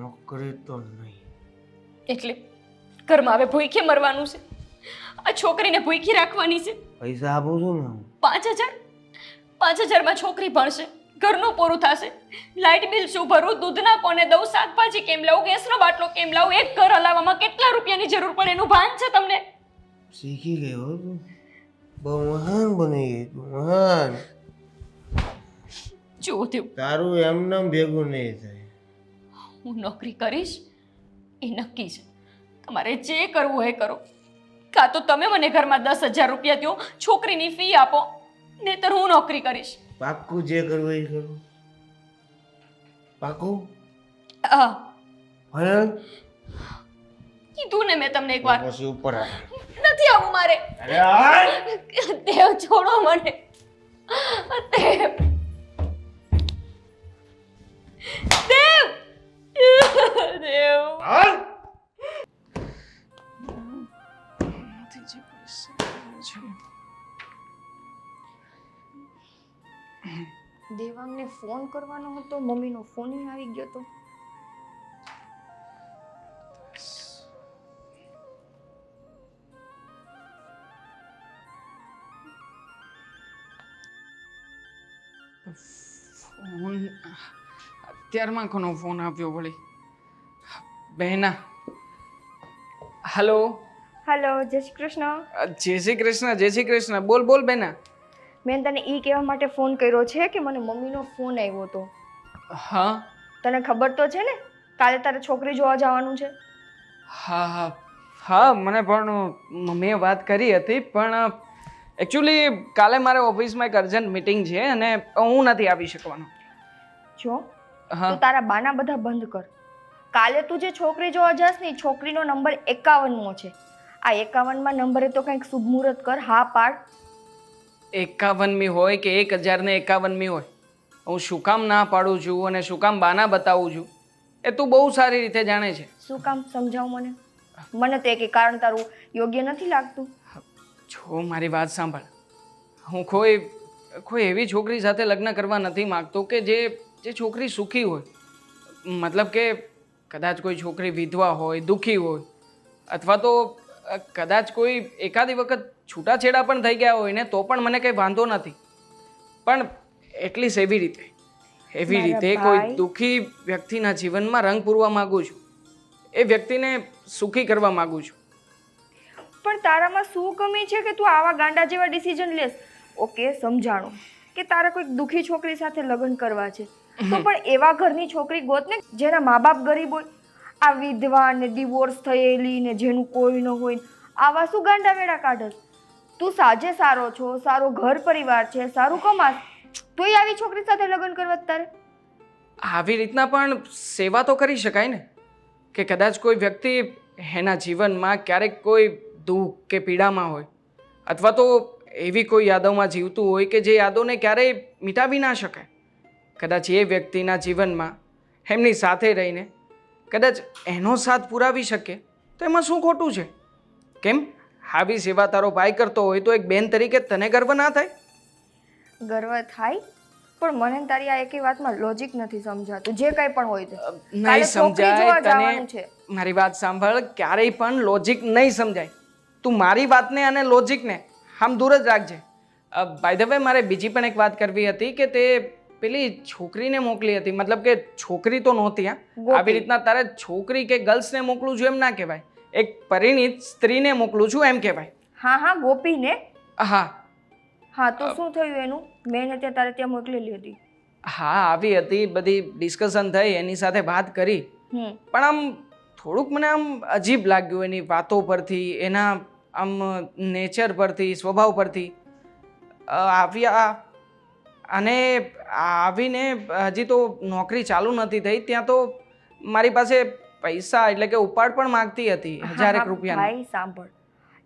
નોકરી તો નહીં. એટલે ઘરમાં હવે ભૂખે મરવાનું છે, આ છોકરીને ભૂખી રાખવાની છે. પૈસા આપું છું ને. 5000 5000માં છોકરી ભણશે, ઘરનું પૂરું થશે, લાઇટ બિલ શું ભરું, દૂધના કોને દઉં, શાકભાજી કેમ લાવું, ગેસનો બાટલો કેમ લાવું, એક ઘર હલાવવામાં કેટલા રૂપિયાની જરૂર પડે એનું ભાન છે તમને? શીખી ગયો તું, બહુ મહાન બની ગઈ તું, મહાન. જો થયું, તારું એમને ભેગું નહીં થાય. હું નોકરી કરીશ એ નક્કી છે, તમારે જે કરવું હોય કરો, કાં તો તમે મને ઘરમાં 10,000 રૂપિયા દો, છોકરીની ફી આપો, નહીંતર હું નોકરી કરીશ. પાક્કું જે કરવું એ કરું. પાક્કું? હા, હા. કીધું ને મેં તમને એકવાર. પછી ઉપર આવ. નથી આવું મારે. અરે હાલ. દેવ, છોડો મને. દેવ, દેવ, દેવ. હાલ. દેવાંગને ફોન કરવાનો હતો, મમ્મીનો ફોન આવી ગયો તો. ફોન અત્યારમાં કોનો ફોન આવ્યો વળી? બહેના. હલો. હાલો, જય શ્રી કૃષ્ણ. જય શ્રી કૃષ્ણ. જય શ્રી કૃષ્ણ. બોલ બોલ બહેના. મેં તને એ કહેવા માટે ફોન કર્યો છે કે મને મમ્મીનો ફોન આવ્યો હતો. હા તને ખબર તો છે ને કાલે તારે છોકરી જોવા જવાનું છે? હા હા હા, મને પણ મમ્મીએ વાત કરી હતી, પણ એકચ્યુઅલી કાલે મારે ઓફિસમાં એક અર્જન્ટ મીટિંગ છે અને હું નથી આવી શકવાનો. જો હા તું તારા બાના બધા બંધ કર. કાલે તું જે છોકરી જોવા જાસ ને એ છોકરીનો નંબર 51મો છે. આ 51માં નંબરે તો કંઈક શુભ મુહૂર્ત કર. હા પાડ. 51મી હોય કે 1051મી હોય, હું શું કામ ના પાડું છું અને શું કામ બાના બતાવું છું એ તું બહુ સારી રીતે જાણે છે. શું કામ? સમજાવ મને. મને તો એક કારણ તારું યોગ્ય નથી લાગતું. જો મારી વાત સાંભળ, હું કોઈ એવી છોકરી સાથે લગ્ન કરવા નથી માગતો કે જે છોકરી સુખી હોય. મતલબ કે કદાચ કોઈ છોકરી વિધવા હોય, દુઃખી હોય, અથવા તો કદાચ કોઈ એકાદી વખત છૂટાછેડા પણ થઈ ગયા હોય ને તો પણ મને કંઈ વાંધો નથી, પણ એટલીસ્ટ એવી રીતે મારા કોઈ ભાઈ. દુઃખી વ્યક્તિના જીવનમાં રંગ પૂરવા માગું છું, એ વ્યક્તિને સુખી કરવા માગું છું. પણ તારામાં શું કમી છે કે તું આવા ગાંડા જેવા ડિસિઝન લેસ? ઓકે, સમજાણું કે તારે કોઈક દુઃખી છોકરી સાથે લગ્ન કરવા છે, તો પણ એવા ઘરની છોકરી ગોત ને જેના મા બાપ ગરીબ હોય. આ વિધવા ને ડિવોર્સ થયેલી ને જેનું કોઈ ન હોય, આવા શું ગાંડા વેડા કાઢસ? તું સાજે સારો છો, સારો ઘર પરિવાર છે, સારું કમાસ, તોય આવી છોકરી સાથે લગ્ન કરવા તારે? આવી રીતના પણ સેવા તો કરી શકાય ને, કે કદાચ કોઈ વ્યક્તિ એના જીવનમાં ક્યારેક કોઈ દુઃખ કે પીડામાં હોય, અથવા તો એવી કોઈ યાદોમાં જીવતું હોય કે જે યાદોને ક્યારેય મિટાવી ના શકાય. કદાચ એ વ્યક્તિના જીવનમાં એમની સાથે રહીને કદાચ એનો સાથ પુરાવી શકે તો એમાં શું ખોટું છે? કેમ, આવી સેવા તારો ભાઈ કરતો હોય તો એક બેન તરીકે તને ગર્વ ના થાય? ગર્વ થાય, પણ મને ને તારી આ એકેય વાતમાં લોજિક નથી સમજાતું. જે કંઈ પણ હોય તે નહીં કાલે છોકરી જોવા સમજાય જવાનું તને. છે. મારી વાત સાંભળ, ક્યારેય પણ લોજિક નહીં સમજાય. તું મારી વાતને અને લોજિકને આમ દૂર જ રાખજે. બાય ધ વે, મારે બીજી પણ એક વાત કરવી હતી કે તે પેલી છોકરીને મોકલી હતી, મતલબ કે છોકરી તો નહોતી. હા, ગોપી. આવી રીતના તારે છોકરી કે ગર્લ્સને મોકલું છું એમ ના કહેવાય, એક પરિણીત સ્ત્રીને મોકલું છું એમ કહેવાય. હા હા, ગોપીને. હા હા, તો શું થયું એનું? મેં ને તારે ત્યાં મોકલેલી હતી. હા, આવી હતી, બધી ડિસ્કશન થઈ, એની સાથે વાત કરી, પણ આમ થોડુંક મને આમ અજીબ લાગ્યું એની વાતો પરથી, એના આમ નેચર પરથી, સ્વભાવ પરથી. અને આવીને હજી તો નોકરી ચાલુ નથી થઈ ત્યાં તો મારી પાસે પૈસા એટલે કે ઉપાડ પણ માંગતી હતી, 1000 રૂપિયા. ભાઈ સાંભળ,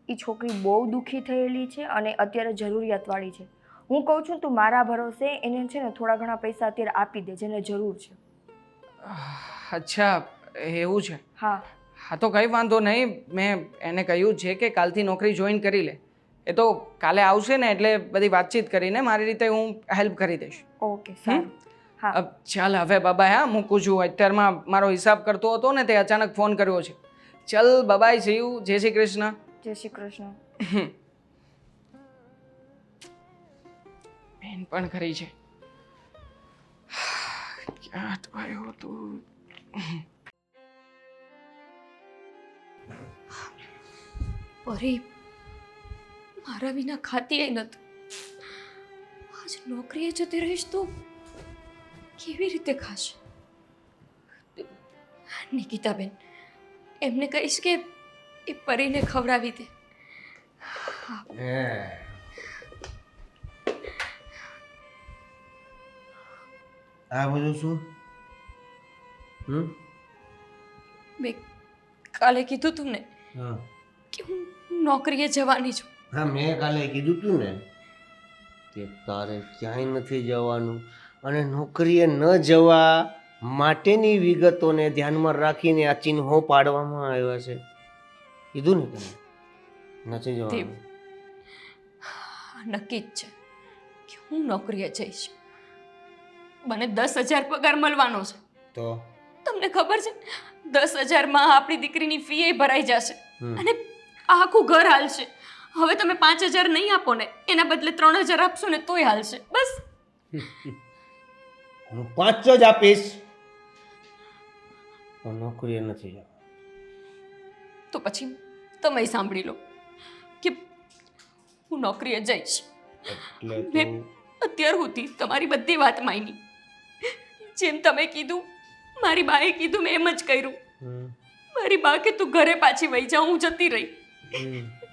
એ છોકરી બહુ દુઃખી થયેલી છે અને અત્યારે જરૂરિયાતવાળી છે. હું કહું છું તું મારા ભરોસે એને છે ને થોડા ઘણા પૈસા અત્યારે આપી દે, જેને જરૂર છે. અચ્છા, એવું છે? હા હા, તો કંઈ વાંધો નહીં. મેં એને કહ્યું છે કે કાલથી નોકરી જોઈન કરી લે. એ તો કાલે આવશે ને એટલે બધી વાતચીત કરીને મારી રીતે હું હેલ્પ કરી દઈશ. ઓકે, સારું. હા, ચાલ હવે બાબાય, હા મૂકું છું. અત્યારમાં મારો હિસાબ કરતો હતો ને તે અચાનક ફોન કર્યો છે. ચાલ બાબાય, સી યુ. જય શ્રી કૃષ્ણ. જય શ્રી કૃષ્ણ. બેન પણ ખરી છે. ક્યાં અટવાયો તું? પરી મારા વિના ખાતી નથી. આજ નોકરીએ જતી રહીશ તો કેવી રીતે ખાશે? નિકિતાબેન, એમને કહીશ કે એ પરીને ખવડાવી દે. હે આ બધું શું? મેં કાલે કીધું તું ને હા કે હું નોકરીએ જવાની છું. હા મેં કાલે કીધું તું ને કે તારે ક્યાંય નથી જવાનું અને નોકરીએ ન જવા માટેની વિગતોને ધ્યાનમાં રાખીને આ ચિહ્નો પાડવામાં આવ્યા છે. કીધું ને તમે નથી જવાનું. નક્કી જ છે કે હું નોકરીએ જઈશ. મને 10,000 પગાર મળવાનો છે. તો તમને ખબર છે 10,000માં આપણી દીકરીની ફી એ ભરાઈ જશે હમ. અને આખું ઘર હાલશે. હવે તમે 5,000 નહીં આપો ને એના બદલે 3,000 આપશો ને તોય હાલશે. બસ હું 5 જ આપીશ પણ નોકરીએ નથી જવાનું. તો પછી તમે સાંભળી લો કે હું નોકરીએ જઈશ. એટલે મેં અત્યાર સુધી તમારી બધી વાત માની. જેમ તમે કીધું મારી બાએ કીધું મેં એમ જ કર્યું. મારી બા કે તું ઘરે પાછી વહી જા, હું જતી રહી.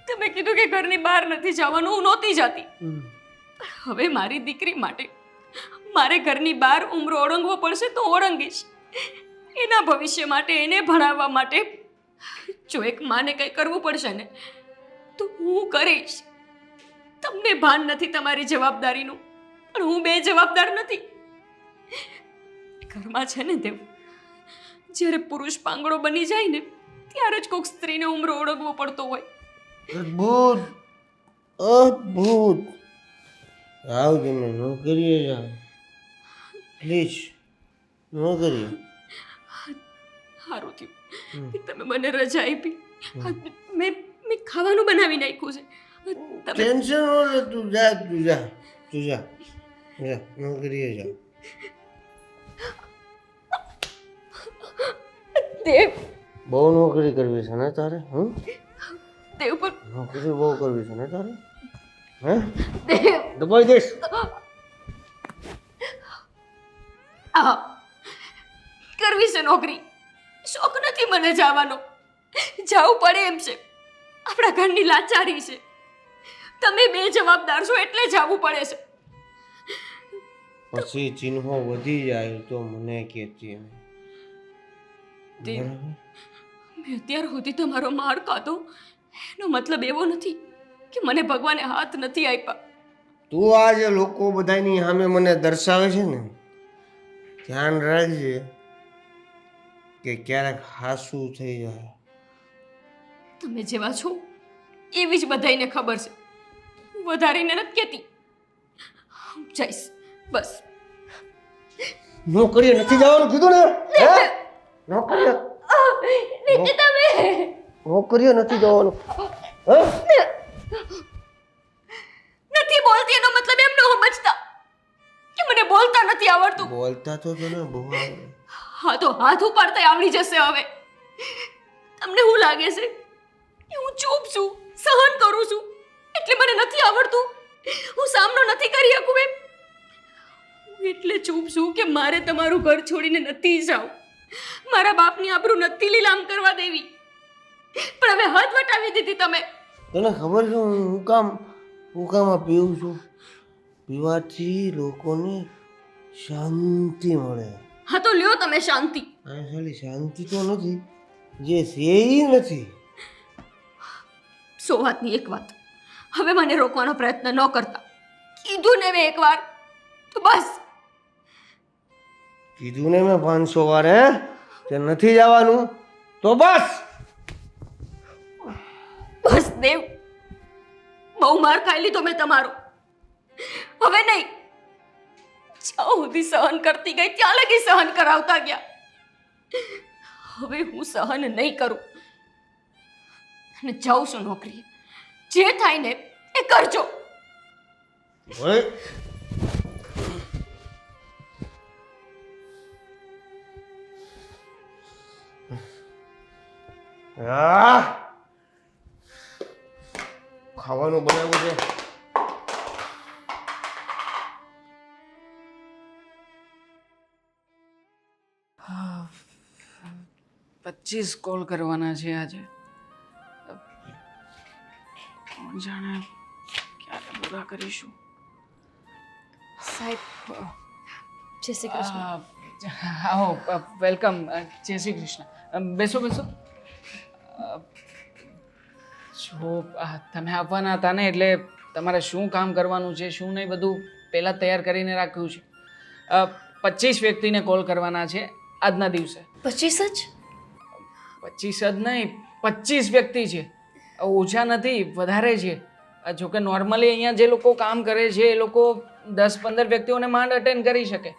તમે કીધું કે ઘરની બહાર નથી જવાનું, હું નહોતી જતી. હવે મારી દીકરી માટે મારે ઘરની બહાર ઉમરો ઓળંગવો પડશે તો ઓળંગીશ. એના ભવિષ્ય માટે, એને ભણાવવા માટે જો એક માને કંઈ કરવું પડશે ને તો હું કરીશ. તમને ભાન નથી તમારી જવાબદારીનું, પણ હું બે જવાબદાર નથી. ઘરમાં છે ને દેવ, જ્યારે પુરુષ પાંગડો બની જાય ને ત્યારે જ કોઈક સ્ત્રીને ઉમરો ઓળંગવો પડતો હોય. અદ્ભુત અદ્ભુત. આવ તમે નોકરીએ જાઓ પ્લીઝ. નોકરી સારું થયું કે તમે મને રજા આપી. મેં ખાવાનું બનાવી નાખ્યું છે. તમે ટેન્શન ન લે. તું જા નોકરીએ જા. દેવ બહુ નોકરી કરવી છે ને તારે? દેવ પર નોકરી બહુ કરવી છે ને તારે? હે દેવ દબાઈ દઈશ. આ કરવી છે નોકરી. શોખ નથી મને જવાનો. જવું પડે એમ છે. આપણા ઘરની લાચારી છે. તમે બે જવાબદાર છો એટલે જવું પડે છે. પછી ચિહ્નો વધી જાય તો મને કહેતી. દેવ મેં અત્યાર સુધી તમારો માર ખાધો એનો મતલબ એવો નથી કે મને ભગવાને હાથ નથી આપ્યા. તું આ જે લોકો બધાની સામે મને દર્શાવે છે ને, ધ્યાન રાખજે કે ક્યારેક હાસું થઈ જાય. તમે જેવા છો એવી જ બધાઈને ખબર છે. હું વધારીને નથી કહેતી. હું જઈશ બસ. નોકરીએ નથી જવાનું કીધું ને? હે નોકરીએ નથી જવાનું. હે નથી બોલતી એનો મતલબ એમ ન સમજતા કે મને બોલતા નથી આવડતું. બોલતા તો તને બહુ આવડે. હા તો હાથ ઉપાડતા આવડી જશે હવે. તમને શું લાગે છે કે હું ચૂપ છું, સહન કરું છું એટલે મને નથી આવડતું, હું સામનો નથી કરી શકું એમ? હું એટલે ચૂપ છું કે મારે તમારું ઘર છોડીને નથી જાવું. મારા બાપની આબરૂ નથી લીલામ કરવા દેવી. પણ હવે હદ વટાવી દીધી તમે. તને ખબર છે હું કામ આ પીવું છું? પીવાથી લોકોને શાંતિ મળે. હા તો લ્યો તમે શાંતિ. આ ખાલી શાંતિ તો નથી, જે છે એ નથી. 100 વાતની એક વાત. હવે મને રોકવાનો પ્રયત્ન ન કરતા. કીધું ને મેં એકવાર તો બસ. કીધું ને મેં 500 વાર. હે તે નથી જવાનું તો બસ. બસ દેવ, બહુ માર ખાઈ લીધો મેં તમારો. હવે નહીં. જ્યાં સુધી સહન કરતી ગઈ ત્યાં લગી સહન કરાવતા ગયા. હવે હું સહન નહીં કરું અને જાઉં છું નોકરીએ. જે થાય ને એ કરજો. ઓય ખાવાનું બનાવ્યું છે. 25 કોલ કરવાના છે આજે. જાણે ક્યારે પૂરા કરીશું. સાહેબ જય શ્રી કૃષ્ણ. આવો વેલકમ. જય શ્રી કૃષ્ણ. બેસો બેસો. જો તમે આવવાના હતા ને એટલે તમારે શું કામ કરવાનું છે શું નહીં બધું પહેલાં તૈયાર કરીને રાખ્યું છે. 25 વ્યક્તિને કોલ કરવાના છે આજના દિવસે. 25 જ? 25 જ નહીં, 25 વ્યક્તિ છે. ઓછા નથી, વધારે છે. જોકે નોર્મલી અહીંયા જે લોકો કામ કરે છે એ લોકો 10-15 વ્યક્તિઓને માંડ અટેન્ડ કરી શકે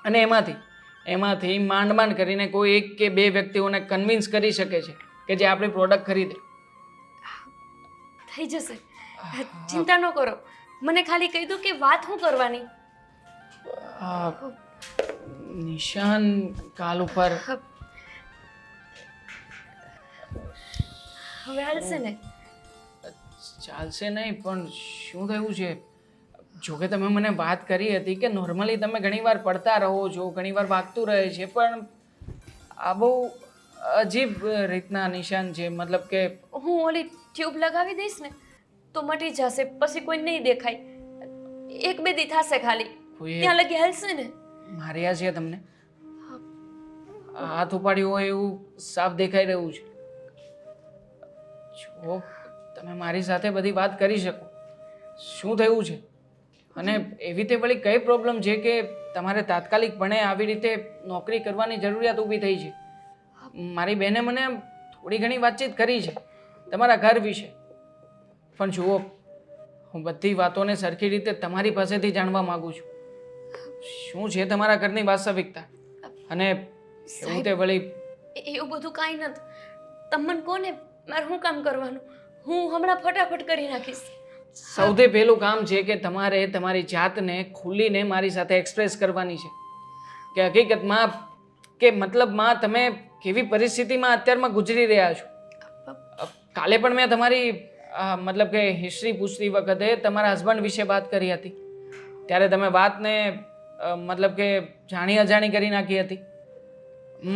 અને એમાંથી માંડ કરીને કોઈ 1 કે 2 વ્યક્તિઓને કન્વિન્સ કરી શકે છે કે જે આપણી પ્રોડક્ટ ખરીદે. થઈ જશે, ચિંતા ન કરો. મને ખાલી કહી દો કે વાત શું કરવાની. નિશાન કાલ ઉપર હવે હાલશે ને? ચાલશે નહીં, પણ શું થયું છે? જોકે તમે મને વાત કરી હતી કે નોર્મલી તમે ઘણીવાર પડતા રહો છો, ઘણીવાર વાગતું રહે છે, પણ આ બહુ અજીબ રીતના નિશાન છે. મતલબ કે હું ઓલી ટ્યુબ લગાવી દઈશ ને તો મટી જશે, પછી કોઈ નહીં દેખાય. 1-2 દી થશે ખાલી, કોઈએ ત્યાં લગી હાલશે ને? માર્યા છે તમને? હાથ ઉપાડ્યો હોય એવું સાફ દેખાઈ રહ્યું છે. જો તમે મારી સાથે બધી વાત કરી શકો, શું થયું છે અને એવી રીતે વળી કઈ પ્રોબ્લેમ છે કે તમારે તાત્કાલિકપણે આવી રીતે નોકરી કરવાની જરૂરિયાત ઊભી થઈ છે. મારી બહેને મને થોડી ઘણી વાતચીત કરી છે તમારા ઘર વિશે, પણ જુઓ હું બધી વાતોને સરખી રીતે તમારી પાસેથી જાણવા માંગુ છું. શું છે તમારા ઘરની વાસ્તવિકતા? અને એવું તે વળી એવું બધું કાંઈ નથી. તમને કોને મારે શું કામ કરવાનું? હું હમણાં ફટાફટ કરી નાખીશ. સૌથી પહેલું કામ છે કે તમારે તમારી જાતને ખુલીને મારી સાથે એક્સપ્રેસ કરવાની છે કે હકીકતમાં કે મતલબમાં તમે કેવી પરિસ્થિતિમાં અત્યારમાં ગુજરી રહ્યા છો. કાલે પણ મેં તમારી મતલબ કે હિસ્ટ્રી પૂછતી વખતે તમારા હસબન્ડ વિશે વાત કરી હતી, ત્યારે તમે વાતને મતલબ કે જાણી અજાણી કરી નાખી હતી.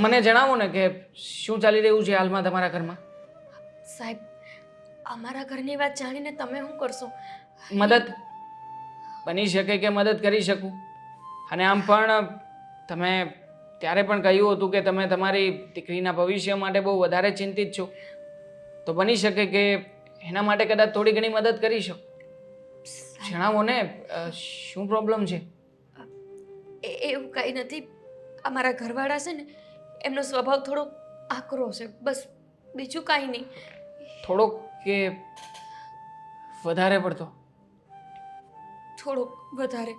મને જણાવો ને કે શું ચાલી રહ્યું છે હાલમાં તમારા ઘરમાં? સાહેબ, અમારા ઘરની વાત જાણીને તમે શું કરશો? મદદ બની શકે કે મદદ કરી શકું. અને આમ પણ તમે ત્યારે પણ કહ્યું હતું કે તમે તમારી દીકરીના ભવિષ્ય માટે બહુ વધારે ચિંતિત છો, તો બની શકે કે એના માટે કદાચ થોડી ઘણી મદદ કરી શકો. જણાવો ને શું પ્રોબ્લેમ છે? એવું કાંઈ નથી. અમારા ઘરવાળા છે ને એમનો સ્વભાવ થોડો આકરો છે, બસ બીજું કાંઈ નહીં. થોડોક કે વધારે પડતો? થોડોક વધારે.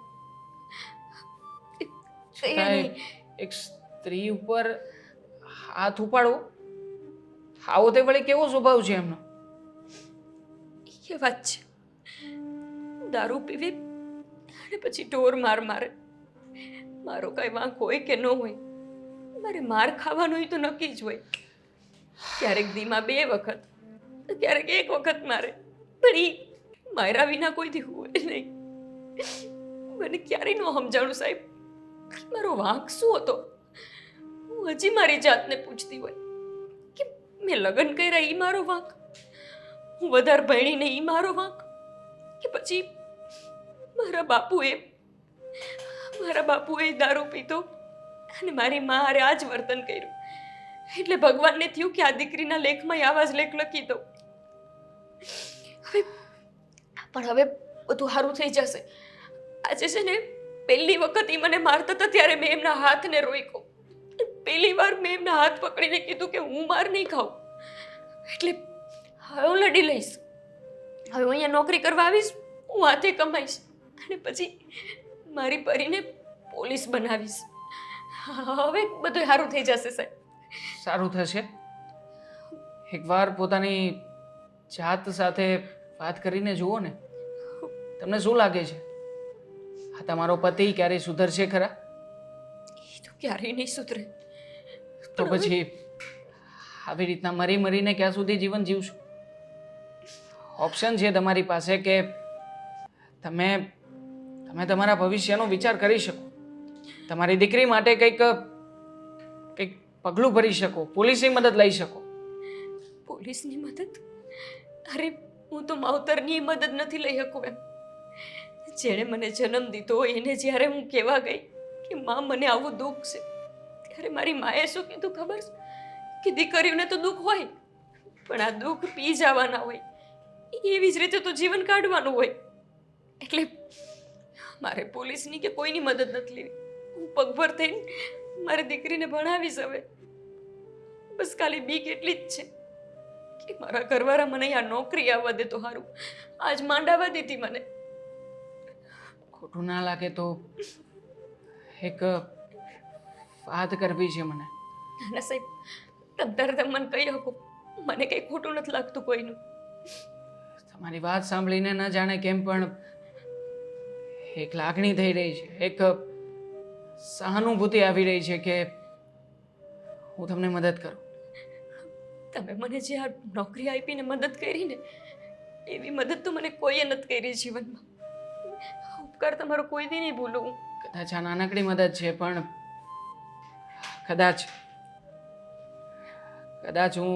છતાંય એક સ્ત્રી ઉપર હાથ ઉપાડવો, આવો તે વળી કેવો સ્વભાવ છે એમનો? એ વાત છે, દારૂ પીવી અને પછી ઢોર માર મારે. મારો કાંઈ વાંક હોય કે ન હોય, મારે માર ખાવાનું હોય તો નક્કી જ હોય. ક્યારેક દીમાં 2 વખત, ક્યારેક 1 વખત મારે, પણ એ મારા વિના કોઈથી હોય નહીં. મને ક્યારેય ન સમજાણું સાહેબ, મારો વાંક શું હતો. હું હજી મારી જાતને પૂછતી હોય કે મેં લગ્ન કર્યા એ મારો વાંક, હું વધારે ભણી નહીં એ મારો વાંક, કે પછી મારા બાપુએ દારૂ પીતો અને મારી મા હારે આ જ વર્તન કર્યું, એટલે ભગવાનને થયું કે આ દીકરીના લેખમાં આવા જ લેખ લખી દઉં. હવે બધું સારું થઈ જશે. આજે છે ને પહેલી વખત એ મને મારતા હતા ત્યારે મેં એમના હાથને રોક્યો. પહેલી વાર મેં એમના હાથ પકડીને કીધું કે હું માર નહીં ખાઉં, એટલે હવે હું લડી લઈશ. હવે હું અહીંયા નોકરી કરવા આવીશ, હું હાથે કમાઈશ અને પછી મારી પરીને પોલીસ બનાવીશ. હવે બધું સારું થઈ જશે સાહેબ. સારું થશે. એકવાર પોતાની જાત સાથે વાત કરીને જુઓ ને, તમને શું લાગે છે આ તમારો પતિ ક્યારેય સુધરશે ખરા? એ તો ક્યારેય નહીં સુધરે. તો પછી આવી રીતના મરી મરીને ક્યાં સુધી જીવન જીવશું? ઓપ્શન છે તમારી પાસે કે તમે તમારા ભવિષ્યનો વિચાર કરી શકો, તમારી દીકરી માટે કંઈક પગલું ભરી શકો, પોલીસની મદદ લઈ શકો. પોલીસની મદદ? અરે હું તો માવતરની મદદ નથી લઈ શકું એમ. જેણે મને જન્મ દીધો એને જ્યારે હું કહેવા ગઈ કે માં મને આવું દુઃખ છે, ત્યારે મારી માએ શું કીધું ખબર છે? કે દીકરીઓને તો દુઃખ હોય, પણ આ દુઃખ પી જવાના હોય, એવી જ રીતે તો જીવન કાઢવાનું હોય. એટલે મારે પોલીસની કે કોઈની મદદ નથી લેવી. હું પગભર થઈને મારી દીકરીને ભણાવીશ હવે. બસ ખાલી બીક એટલી જ છે કે મારા ઘરવાળા મને અહીંયા નોકરી આવવા દે તો સારું. આજ માંડાવા દીધી મને. ખોટું ના લાગે તો એક વાત કરવી છે મને. ના સાહેબ, તમે મને કહી શકો, મને કંઈ ખોટું નથી લાગતું કોઈનું. તમારી વાત સાંભળીને ન જાણે કેમ પણ એક લાગણી થઈ રહી છે, એક સહાનુભૂતિ આવી રહી છે કે હું તમને મદદ કરું. તમે મને જે આ નોકરી આપીને મદદ કરી ને, એવી મદદ તો મને કોઈએ નથી કરી જીવનમાં. આ ઉપકાર તમારો કોઈ દી નહીં ભૂલું હું. કદાચ આ નાનકડી મદદ છે, પણ કદાચ હું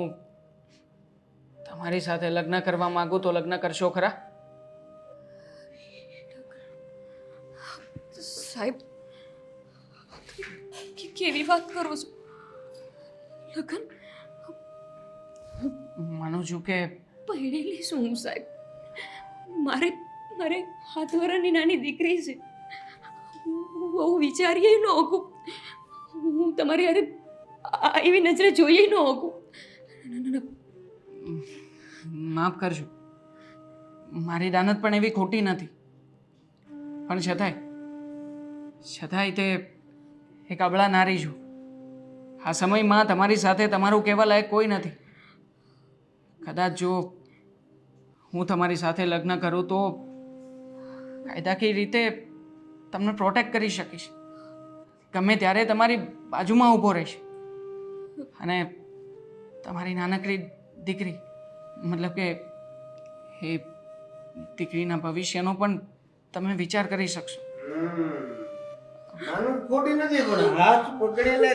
તમારી સાથે લગ્ન કરવા માંગુ તો લગ્ન કરશો ખરા? સાહેબ, કેવી વાત કરો છો? લગન માનું છું કે પહેરેલી શું હું સાહેબ? મારે હાથ વરાની નાની દીકરી છે. હું બહુ વિચારીએ ન શકું. હું તમારી યારે એવી નજરે જોઈએ ન શકું. માફ કરજો, મારી દાનત પણ એવી ખોટી નથી, પણ છતાંય તે એક અબળા નારી છું. આ સમયમાં તમારી સાથે તમારું કહેવા લાયક કોઈ નથી. કદાચ જો હું તમારી સાથે લગ્ન કરું તો કાયદાકીય રીતે તમને પ્રોટેક્ટ કરી શકીશ. ગમે ત્યારે તમારી બાજુમાં ઊભો રહીશ. અને તમારી નાનકડી દીકરી, મતલબ કે એ દીકરીના ભવિષ્યનો પણ તમે વિચાર કરી શકશો. નાનું ખોટી નથી, પણ હાથ પકડીને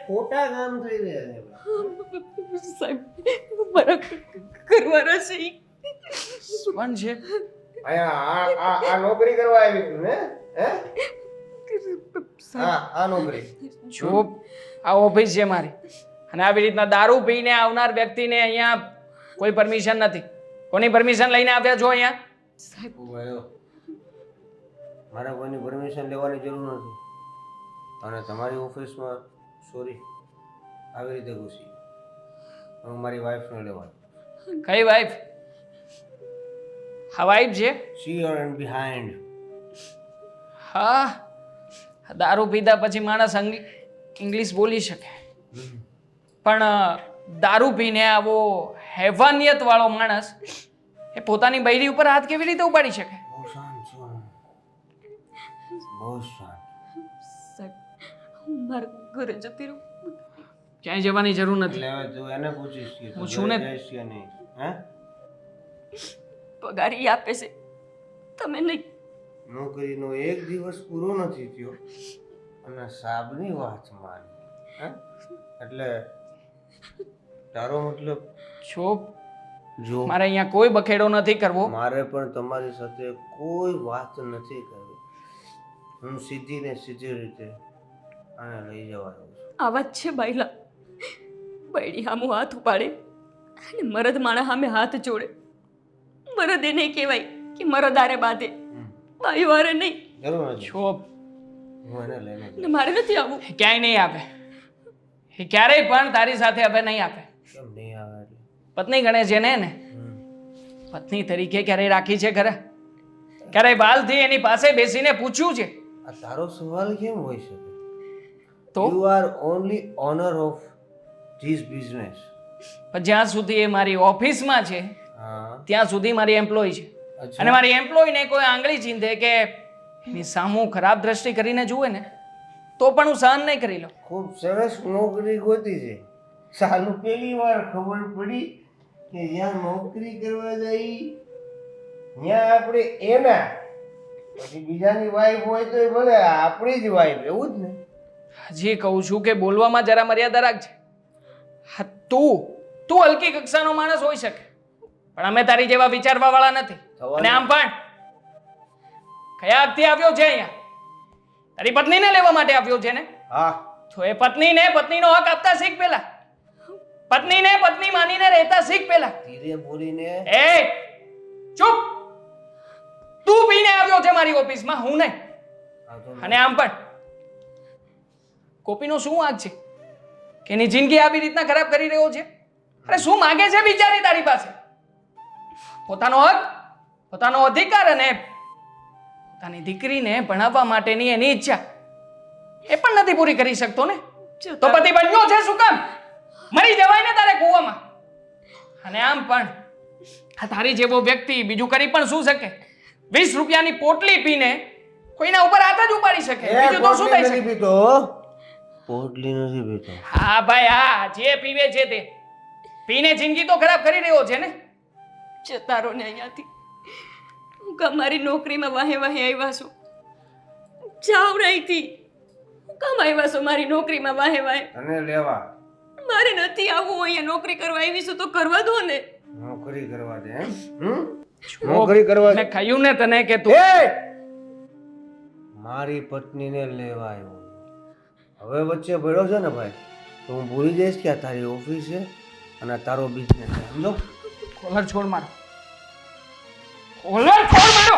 ખોટા કામ થઈ રહ્યા છે. સાહેબ, મારા ઘરવાળા છે ઈ. પણ છે અહીંયા આ નોકરી કરવા આવી તું ને? હે? આ નોકરી જો આ ઓફિસ છે મારી, અને આવી રીતના દારૂ પીને આવનાર વ્યક્તિને અહીંયા કોઈ પરમિશન નથી. કોની પરમિશન લઈને આવ્યા છો અહીંયા? સાહેબ, મારે કોઈની પરમિશન લેવાની જરૂર નથી. અને તમારી ઓફિસમાં સોરી આવી રીતે ઘૂસી, હું મારી વાઈફને લેવા. કઈ વાઈફ? હા વાઈફ છે. C your and behind. હા, દારૂ પીધા પછી માણસ ઇંગ્લિશ બોલી શકે, પણ દારૂ પીને આવો હેવાનિયત વાળો માણસ એ પોતાની બૈરી ઉપર હાથ કેવી રીતે ઉપાડી શકે? બહુ શાંત છો, બહુ શાંત. સાહેબ, હું મારા ઘરે જતી રહું. ક્યાંય જવાની જરૂર નથી. એટલે હવે તું એને પૂછીશ કે હું તું છું ને. જઈશ કે નહીં? હે? પગાર ઈ આપે છે, તમે નહીં. નોકરીનો એક દિવસ પૂરો નથી થયો અને સાબની વાત માની. હે? એટલે તારો મતલબ જો જો મારે અહીંયા કોઈ બખેડો નથી કરવો. મારે પણ તમારી સાથે કોઈ વાત નથી કરવી. હું સીધી ને સીધી રીતે આને લઈ જવા આવ્યો છું. આ વાત છે બાયલા. બૈડી સામું હાથ ઉપાડે અને મરદ માણા સામે હાથ જોડે. મરદ એને કહેવાય કે મરદારે બાંધે, બાઈ વારે નહીં. જરૂર નથી. જો હું એને લઈને જઈશ. ને મારે નથી આવવું. એ ક્યાંય નહીં આપે. એ ક્યારેય પણ તારી સાથે હવે નહીં આપે. કેમ નહીં આવે એટલે? પત્ની ગણે છે ને એને? પત્ની તરીકે ક્યારેય રાખી છે ઘરે? ક્યારેય બાલથી એની પાસે બેસીને પૂછ્યું છે? આ તારો સવાલ કેમ હોઈ શકે? તો you are only honour of this business. પણ જ્યાં સુધી એ મારી ઓફિસમાં છે હા, ત્યાં સુધી મારી એમ્પ્લોય છે. અચ્છા. અને મારી એમ્પ્લોયને કોઈ આંગળી ચીંધે કે એની સામું ખરાબ દ્રષ્ટિ કરીને જુએ ને તો પણ હું સહન નહીં કરી લઉં. ખૂબ સરસ નોકરી ગોતી છે. સાલું પહેલી વાર ખબર પડી કે જ્યાં નોકરી કરવા જઈ ત્યાં આપણે એના પછી બીજાની વાઈફ હોય તો એ ભલે આપણી જ વાઈફ, એવું જ ને? હજી કહું છું કે બોલવામાં જરા મર્યાદા રાખજે. હા, તું હલકી કક્ષાનો માણસ હોઈ શકે, પણ અમે તારી જેવા વિચારવા વાળા નથી. અને આમ પણ કયા હકથી આવ્યો છે અહીંયા? તારી પત્નીને લેવા માટે આવ્યો છે ને? હા તો એ પત્નીને પત્નીનો હક આપતા શીખ પહેલા. પત્નીને પત્ની માનીને રહેતા શીખ પહેલા. ધીરે બોલીને. એ ચૂપ! તું પીને આવ્યો છે મારી ઓફિસમાં, હું નહીં. અને આમ પણ ગોપીનો શું વાંક છે કે એની જિંદગી આવી રીતના ખરાબ કરી રહ્યો છે? અરે શું માગે છે બિચારી તારી પાસે? પોતાનો હક, પોતાનો અધિકાર અને પોતાની દીકરીને ભણાવવા માટેની એની ઈચ્છા એ પણ નથી પૂરી કરી શકતો ને. તો પતિ બન્યો છે શું કામ? મરી જવાય ને તારે કૂવામાં. અને આમ પણ આ તારી જેવો વ્યક્તિ બીજું કરી પણ શું શકે? 20 રૂપિયાની પોટલી પીને કોઈના ઉપર હાથ જ ઉપાડી શકે. બીજું તો શું થઈ શકે? પીતો પોટલી નથી પીતો. હા ભાઈ હા, જે પીવે છે તે પીને જિંદગી તો ખરાબ કરી રહ્યો છે ને. જતા રહો ને અહીંયાથી. હું કામ મારી નોકરીમાં વાહે વાહે આવ્યા છો? જાઓ ને અહીંથી. હું કામ આવ્યા છો મારી નોકરીમાં વાહે વાહે? તને લેવા મારે નથી આવવું અહીંયા. નોકરી કરવા આવી છું તો કરવા દો ને. નોકરી કરવા દે. નોકરી કરવા દે. મેં કહ્યું ને તને કે તું મારી પત્નીને લેવા આવ્યો. હવે વચ્ચે પડ્યો છે ને ભાઈ, તો હું ભૂલી જઈશ કે આ તારી ઓફિસ છે અને આ તારો બિઝનેસ છે. સમજો? કોલર છોડ મારો. કોલર છોડ મારો.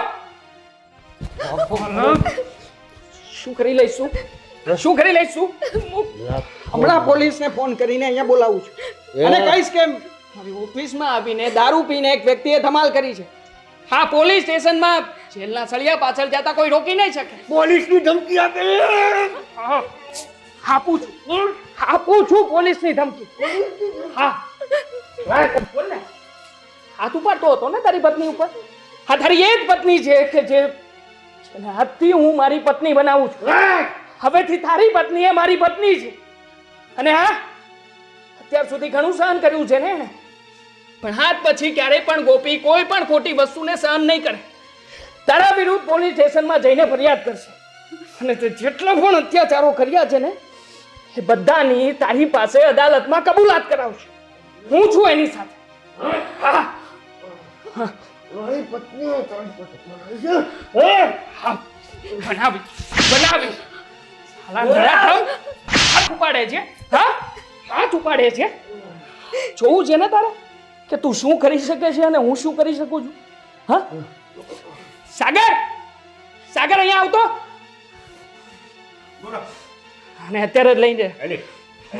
શું કરી લઈશું? શું કરી લઈશું? હમણાં પોલીસને ફોન કરીને અહીંયા બોલાવું છું અને કહીશ કે મારી ઓફિસમાં આવીને દારૂ પીને એક વ્યક્તિએ ધમાલ કરી છે. હા, પોલીસ સ્ટેશનમાં જેલના સળિયા પાછળ જતા કોઈ રોકી નહીં શકે. પોલીસની ધમકી આપે. આપું છું પોલીસની ધમકી. હા, બોલ ને. હાથ ઉપાડતો હતો ને તારી પત્ની ઉપર. હા, તારી એ જ પત્ની છે કે જેને હાથથી હું મારી પત્ની બનાવું છું. હવેથી તારી પત્ની એ મારી પત્ની છે. અને હા, અત્યાર સુધી ઘણું સહન કર્યું છે ને એને, પણ હાથ પછી ક્યારેય પણ ગોપી કોઈ પણ ખોટી વસ્તુને સહન નહીં કરે. તારા વિરુદ્ધ પોલીસ સ્ટેશનમાં જઈને ફરિયાદ કરશે અને તે જેટલા પણ અત્યાચારો કર્યા છે ને એ બધાની તારી પાસે અદાલતમાં કબૂલાત કરાવશે. હું છું એની સાથે. બનાવી હાથ ઉપાડે છે. હા, હાથ ઉપાડે છે. જોવું છે ને તારે કે તું શું કરી શકે છે અને હું શું કરી શકું છું? હા, સાગર, સાગર અહીંયા આવતો અને અત્યારે જ લઈને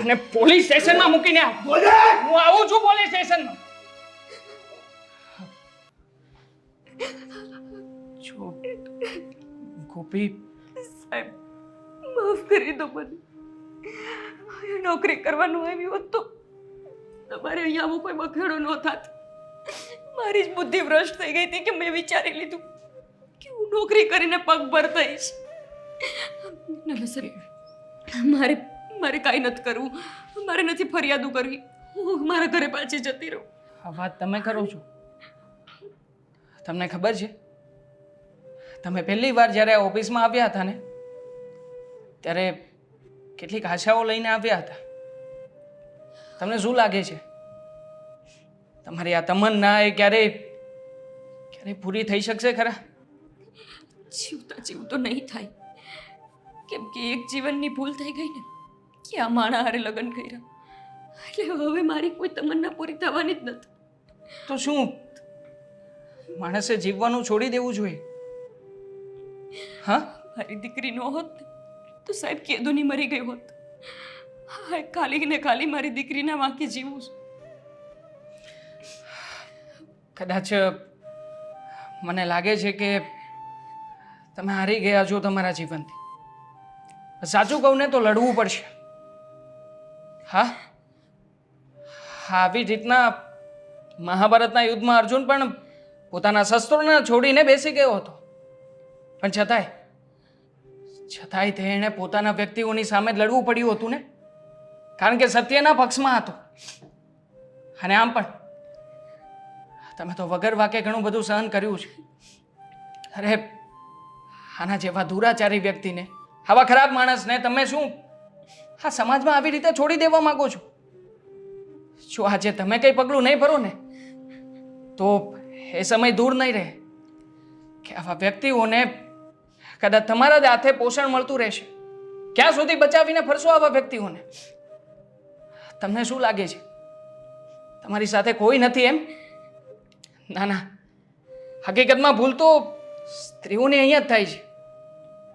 અને પોલીસ સ્ટેશનમાં મૂકીને આવ. હું આવું છું પોલીસ સ્ટેશનમાં. જો ગોપી, સાહેબ માફ કરી દો મને. નોકરી કરવાનું આવ્યું હોત તો તમારે અહીંયા આવો કોઈ બખેડો ન થાત. મારી જ બુદ્ધિ ભ્રષ્ટ થઈ ગઈ હતી કે મેં વિચારી લીધું કે હું નોકરી કરીને પગભર થઈશ. ના સાહેબ, મારે કાંઈ નથી કરવું. મારે નથી ફરિયાદો કરવી. હું મારા ઘરે પાછી જતી રહું. આ વાત તમે કરો છો? તમને ખબર છે તમે પહેલી વાર જ્યારે ઓફિસમાં આવ્યા હતા ને ત્યારે કેટલીક આશાઓ લઈને આવ્યા હતા. તમને શું લાગે છે તમારી આ તમન્ના એ ક્યારેય પૂરી થઈ શકશે ખરા? જીવતા જીવતો નહીં થાય. કેમ કે એક જીવનની ભૂલ થઈ ગઈ ને કે આ માણા હારે લગ્ન કર્યા, એટલે હવે મારી કોઈ તમન્ના પૂરી થવાની જ નથી. તો શું માણસે જીવવાનું છોડી દેવું જોઈએ? હા, મારી દીકરી ન હોત ને તો સાહેબ કેદુની મરી ગઈ હોત. હા, ખાલી ને ખાલી મારી દીકરીના વાંકે જીવું છું. કદાચ મને લાગે છે કે તમે હારી ગયા છો તમારા જીવનથી. સાચું કહું ને તો લડવું પડશે. હા, આવી રીતના મહાભારતના યુદ્ધમાં અર્જુન પણ પોતાના શસ્ત્રોને છોડીને બેસી ગયો હતો, પણ છતાંય તેણે પોતાના વ્યક્તિઓની સામે જ લડવું પડ્યું હતું ને, કારણ કે સત્યના પક્ષમાં હતો. અને આમ પણ તમે તો વગર વાકે ઘણું બધું સહન કર્યું છે. અરે આના જેવા દુરાચારી વ્યક્તિને, આવા ખરાબ માણસને તમે શું આ સમાજમાં આવી રીતે છોડી દેવા માંગો છો? જો આજે તમે કંઈ પગલું નહીં ભરો ને તો એ સમય દૂર નહીં રહે કે આવા વ્યક્તિઓને કદાચ તમારા જ હાથે પોષણ મળતું રહેશે. ક્યાં સુધી બચાવીને ફરશો આવા વ્યક્તિઓને? તમને શું લાગે છે તમારી સાથે કોઈ નથી એમ? ના ના, હકીકતમાં ભૂલ તો સ્ત્રીઓની અહીંયા જ થાય છે.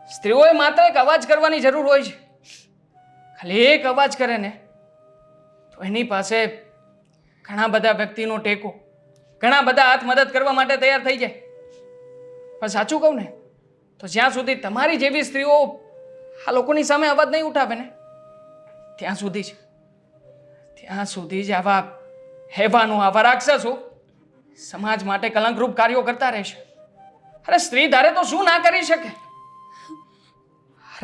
સ્ત્રીઓએ માત્ર એક અવાજ કરવાની જરૂર હોય છે. ખાલી એક અવાજ કરે ને તો એની પાસે ઘણા બધા વ્યક્તિનો ટેકો, ઘણા બધા હાથ મદદ કરવા માટે તૈયાર થઈ જાય. પણ સાચું કહું ને તો જ્યાં સુધી તમારી જેવી સ્ત્રીઓ આ લોકોની સામે અવાજ નહીં ઉઠાવે ને ત્યાં સુધી જ આવા હેવાનો, આવા રાક્ષસો સમાજ માટે કલંકરૂપ કાર્યો કરતા રહેશે. અરે સ્ત્રી ધારે તો શું ના કરી શકે?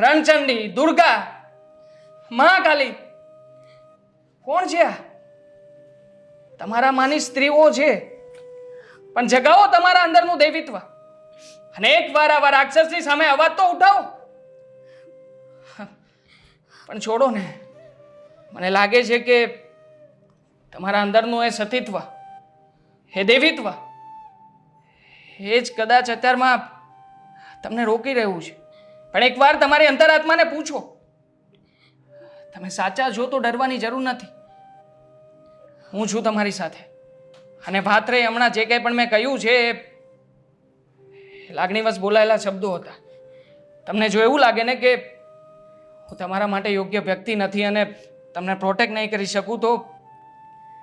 રણચંડી, દુર્ગા, મહાકાલી, કોણ છે આ? તમારા માની સ્ત્રીઓ છે. પણ જગાવો તમારા અંદરનું દૈવિત્વ અને એકવાર આવા રાક્ષસની સામે અવાજ તો ઉઠાવો. પણ છોડો ને, મને લાગે છે કે તમારા અંદરનું એ સતીત્વ, એ દેવીત્વ, એ જ કદાચ અત્યારમાં તમને રોકી રહ્યું છે. પણ એકવાર તમારી અંતરાત્માને પૂછો, તમે સાચા છો તો ડરવાની જરૂર નથી. હું છું તમારી સાથે. અને વાત રહી હમણાં જે કંઈ પણ મેં કહ્યું છે એ લાગણીવશ બોલાયેલા શબ્દો હતા. તમને જો એવું લાગે ને કે હું તમારા માટે યોગ્ય વ્યક્તિ નથી અને તમને પ્રોટેક્ટ નહીં કરી શકું તો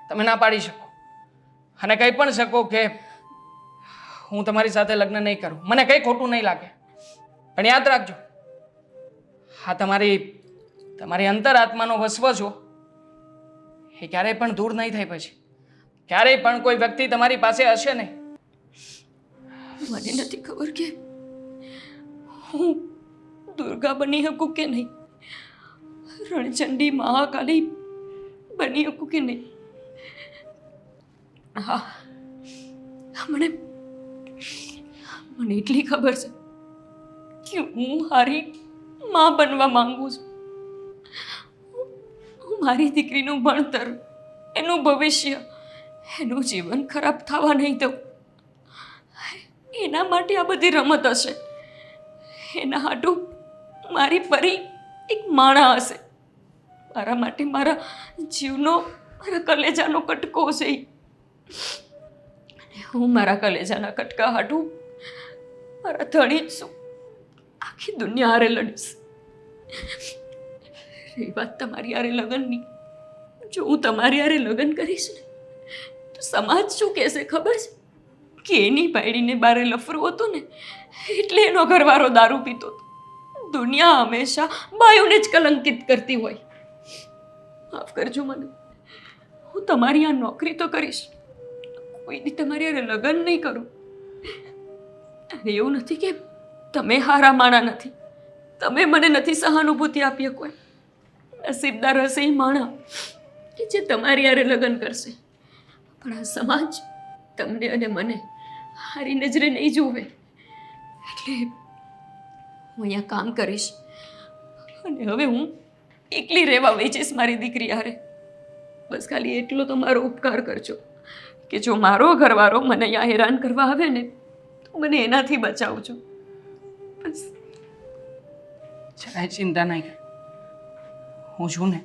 તમે ના પાડી શકો અને કહી પણ શકો કે હું તમારી સાથે લગ્ન નહીં કરું. મને કંઈ ખોટું નહીં લાગે. પણ યાદ રાખજો, હા તમારી અંતરાત્માનો વસવસો એ ક્યારેય પણ દૂર નહીં થાય. પછી ક્યારેય પણ કોઈ વ્યક્તિ તમારી પાસે હશે નહીં. મને નથી ખબર કે હું દુર્ગા બની શકું કે નહીં, રણચંડી, મહાકાલી બની શકું કે નહીં. હા, મને એટલી ખબર છે કે હું હારી માં બનવા માંગુ છું. હું મારી દીકરીનું ભણતર, એનું ભવિષ્ય, એનું જીવન ખરાબ થવા નહીં દઉં. એના માટે આ બધી રમત હશે. એના હાટું મારી પરી એક માણા હશે. મારા માટે મારા જીવનો, મારા કલેજાનો કટકો છે. અને હું મારા કલેજાના કટકા હાટું મારા ધણી જ છું. આખી દુનિયા હારે લડીશ. રહી વાત તમારી હારે લગ્નની, જો હું તમારી હારે લગ્ન કરીશ ને તો સમાજ શું કહેશે ખબર છે? કે એની પાડીને બારે લફરું હતું ને એટલે એનો ઘરવાળો દારૂ પીતો હતો. દુનિયા હંમેશા બાયુને જ કલંકિત કરતી હોય. માફ કરજો મને. હું તમારી આ નોકરી તો કરીશ, કોઈની તમારી હારે લગ્ન નહીં કરું. અને એવું નથી કે તમે હારા માણા નથી, તમે મને નથી સહાનુભૂતિ આપી કોઈ. નસીબદાર હશે એ માણા કે જે તમારી હારે લગ્ન કરશે. પણ આ સમાજ તમને અને મને હારી નજરે નહીં જોવે. એટલે હું અહીંયા કામ કરીશ અને હવે હું એકલી રહેવા વેચીશ મારી દીકરી હારે. બસ ખાલી એટલો તો મારો ઉપકાર કરજો કે જો મારો ઘરવાળો મને અહીંયા હેરાન કરવા આવે ને તો મને એનાથી બચાવજો. બસ જરાય ચિંતા નહીં કર, હું છું ને.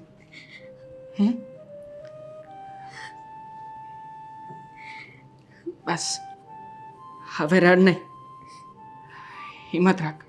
બસ હવે રડ નહીં, હિંમત રાખ.